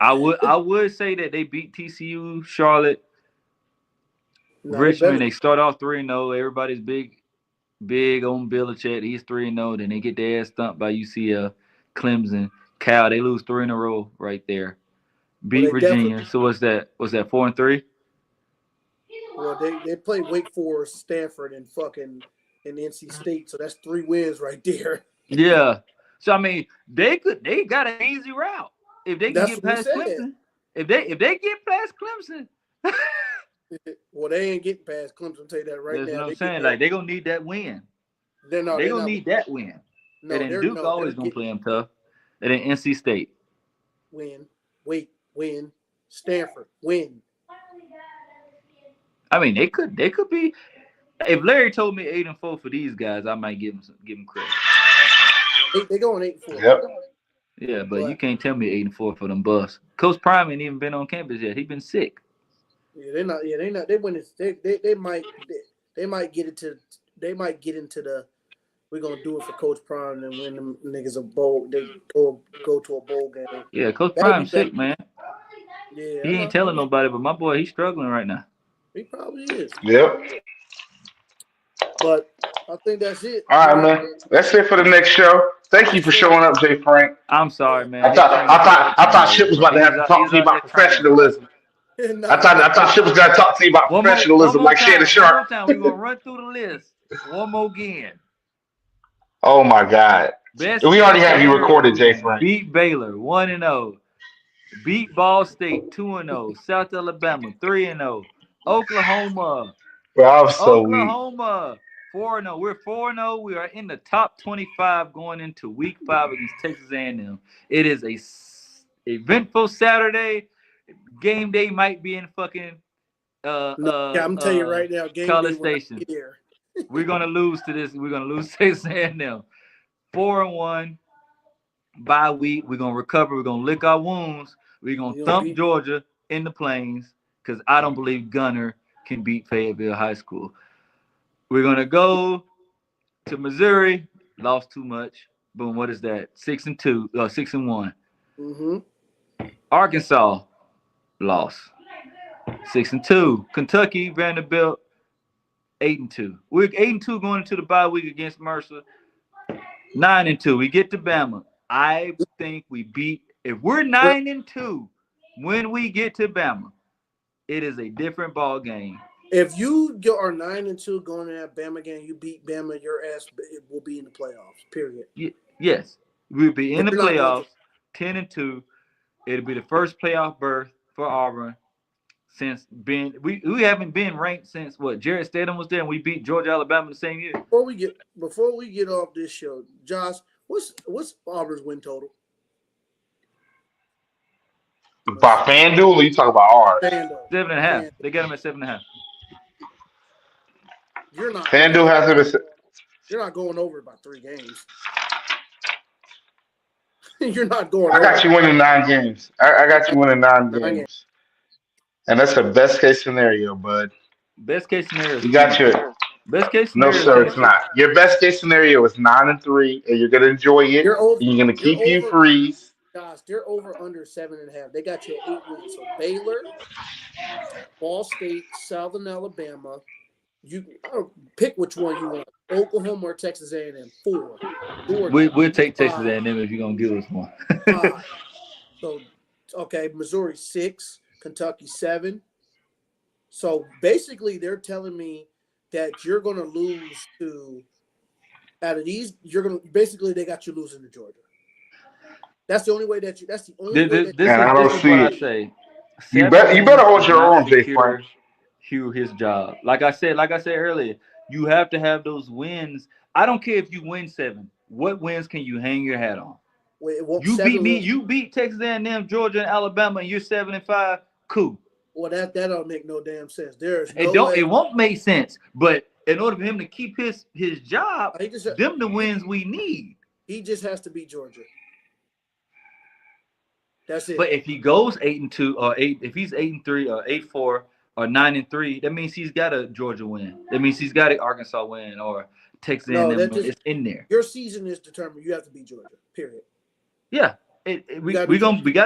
I would say that they beat TCU, Charlotte, No, they Richmond. better. They start off 3-0. Everybody's big on Belichick. He's 3-0. Then they get their ass stumped by UCF, Clemson, Cal. They lose 3 in a row right there. Beat they Virginia. definitely- So what's that? Was that 4-3? Well, they played Wake Forest, Stanford, and NC State. So that's 3 wins right there. Yeah. So I mean, they got an easy route if they can That's get what we past said. Clemson. If they get past Clemson, Well, they ain't getting past Clemson. I'll tell you that right that's now. what I'm They saying. get Like they're gonna need that win. they're not. They're They're gonna not. need that win. No, And then they're Duke no, always they're gonna play them tough. And then NC State. win. Win. Stanford win. I mean, they could be. If Larry told me 8-4 for these guys, I might give him credit. They going 8-4. Yep. Yeah, but But- you can't tell me 8-4 for them Buffs. Coach Prime ain't even been on campus yet. He been sick. Yeah, they're not. Yeah, they're not. They win. They might get it to. They might get into the. We're gonna do it for Coach Prime and win them niggas a bowl. They go to a bowl game. Yeah, Coach That'll Prime's be sick, man. Yeah, He ain't telling nobody, but my boy, he's struggling right now. He probably is. Yep. But I think that's it. All right, man. That's it for the next show. Thank you for showing up, Jay Frank. I'm sorry, man. I thought Chip was about to have to talk to you about professionalism. I thought Chip was gonna talk to you about professionalism like Shannon Sharp. One more time, we're gonna run through the list. One more again. Oh my God. Best We already have you recorded, Jay Frank. Beat Baylor 1-0. Beat Ball State 2-0. South Alabama 3-0. Oklahoma. Bro, I'm so weak. Oklahoma 4-0. We're 4-0. We are in the top 25 going into Week 5 against Texas A&M. It is a eventful Saturday. Game day might be in fucking I'm telling you right now, game College day when I Station. get here. We're gonna lose to this. We're gonna lose to Texas A&M. 4-1 bye week. We're gonna recover. We're gonna lick our wounds. We're gonna thump Georgia in the Plains because I don't believe Gunner can beat Fayetteville High School. We're gonna go to Missouri. Lost too much. Boom. What is that? 6-2. 6-1. Mm-hmm. Arkansas lost. 6-2. Kentucky, Vanderbilt, 8-2. We're 8-2 going into the bye week against Mercer. 9-2. We get to Bama. I think we beat. If we're 9-2 when we get to Bama, it is a different ball game. If you are 9-2 going to that Bama game, you beat Bama, your ass will be in the playoffs. Period. Yes, we'll be in the If you're not playoffs. 10-2. It'll be the first playoff berth for Auburn since we haven't been ranked since what Jarrett Stidham was there and we beat Georgia Alabama the same year. Before we get off this show, Josh, what's Auburn's win total? By FanDuel, you talk about ours. FanDuel. 7.5. They got him at 7.5. You're not. FanDuel has it. You're not going over by 3 games. You're not going. I got you winning 9 games. I got you winning 9 9 games. And that's the best case scenario, bud. Best case scenario. You got your best case no, scenario. sir, it's not. Your best case scenario is 9-3, and you're gonna enjoy it. You're over. And you're gonna keep you over. freeze. Gosh, they're over under 7.5. They got you at 8 wins. So Baylor, Ball State, Southern Alabama. You pick which one you want. Oklahoma or Texas A&M. 4. We'll take Texas 5. A&M if you're gonna give us one. 5. So okay, Missouri 6, Kentucky 7. So basically, they're telling me that you're going to lose to out of these. You're going to basically they got you losing to Georgia. That's the only way that you. That's the only way. This And I don't is see what I it. say. You better hold your own, Jay Secure Frank. Hugh his job. Like I said earlier, you have to have those wins. I don't care if you win 7. What wins can you hang your hat on? You beat me. You beat Texas A&M, Georgia, and Alabama, and you're 7-5. Cool. Well, that don't make no damn sense. There's no It won't make sense. But in order for him to keep his job, He just, them the wins we need. he just has to beat Georgia. That's it. But if he goes 8-2 or 8, if he's 8-3 or 8-4 or 9-3, that means he's got a Georgia win. That means he's got an Arkansas win or Texas No, A&M that win. just- It's in there. Your season is determined. You have to beat Georgia. Period. Yeah, we got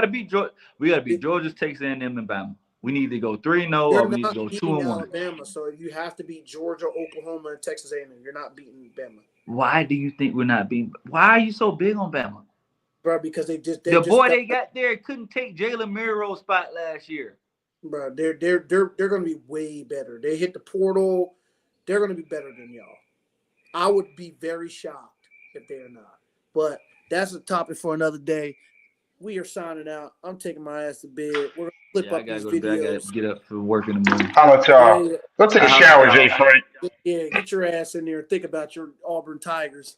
to beat Georgia. We got to beat It- Georgia, Texas A&M, and Bama. We need to go 3-0 You're or we need to not go beating 2-1. Alabama, so you have to beat Georgia, Oklahoma, and Texas A&M. You're not beating Bama, Why do you think we're not being? Why are you so big on Bama? bro. Because they They got there couldn't take Jalen Milroe's spot last year. bro. They're going to be way better. They hit the portal. They're going to be better than y'all. I would be very shocked if they are not. But that's a topic for another day. We are signing out. I'm taking my ass to bed. We're going to flip Yeah, I up gotta these go to bed. I videos. gotta get up for work in the morning. How about y'all? Hey, Go take a shower, Jay Frank. yeah, get your ass in there and think about your Auburn Tigers.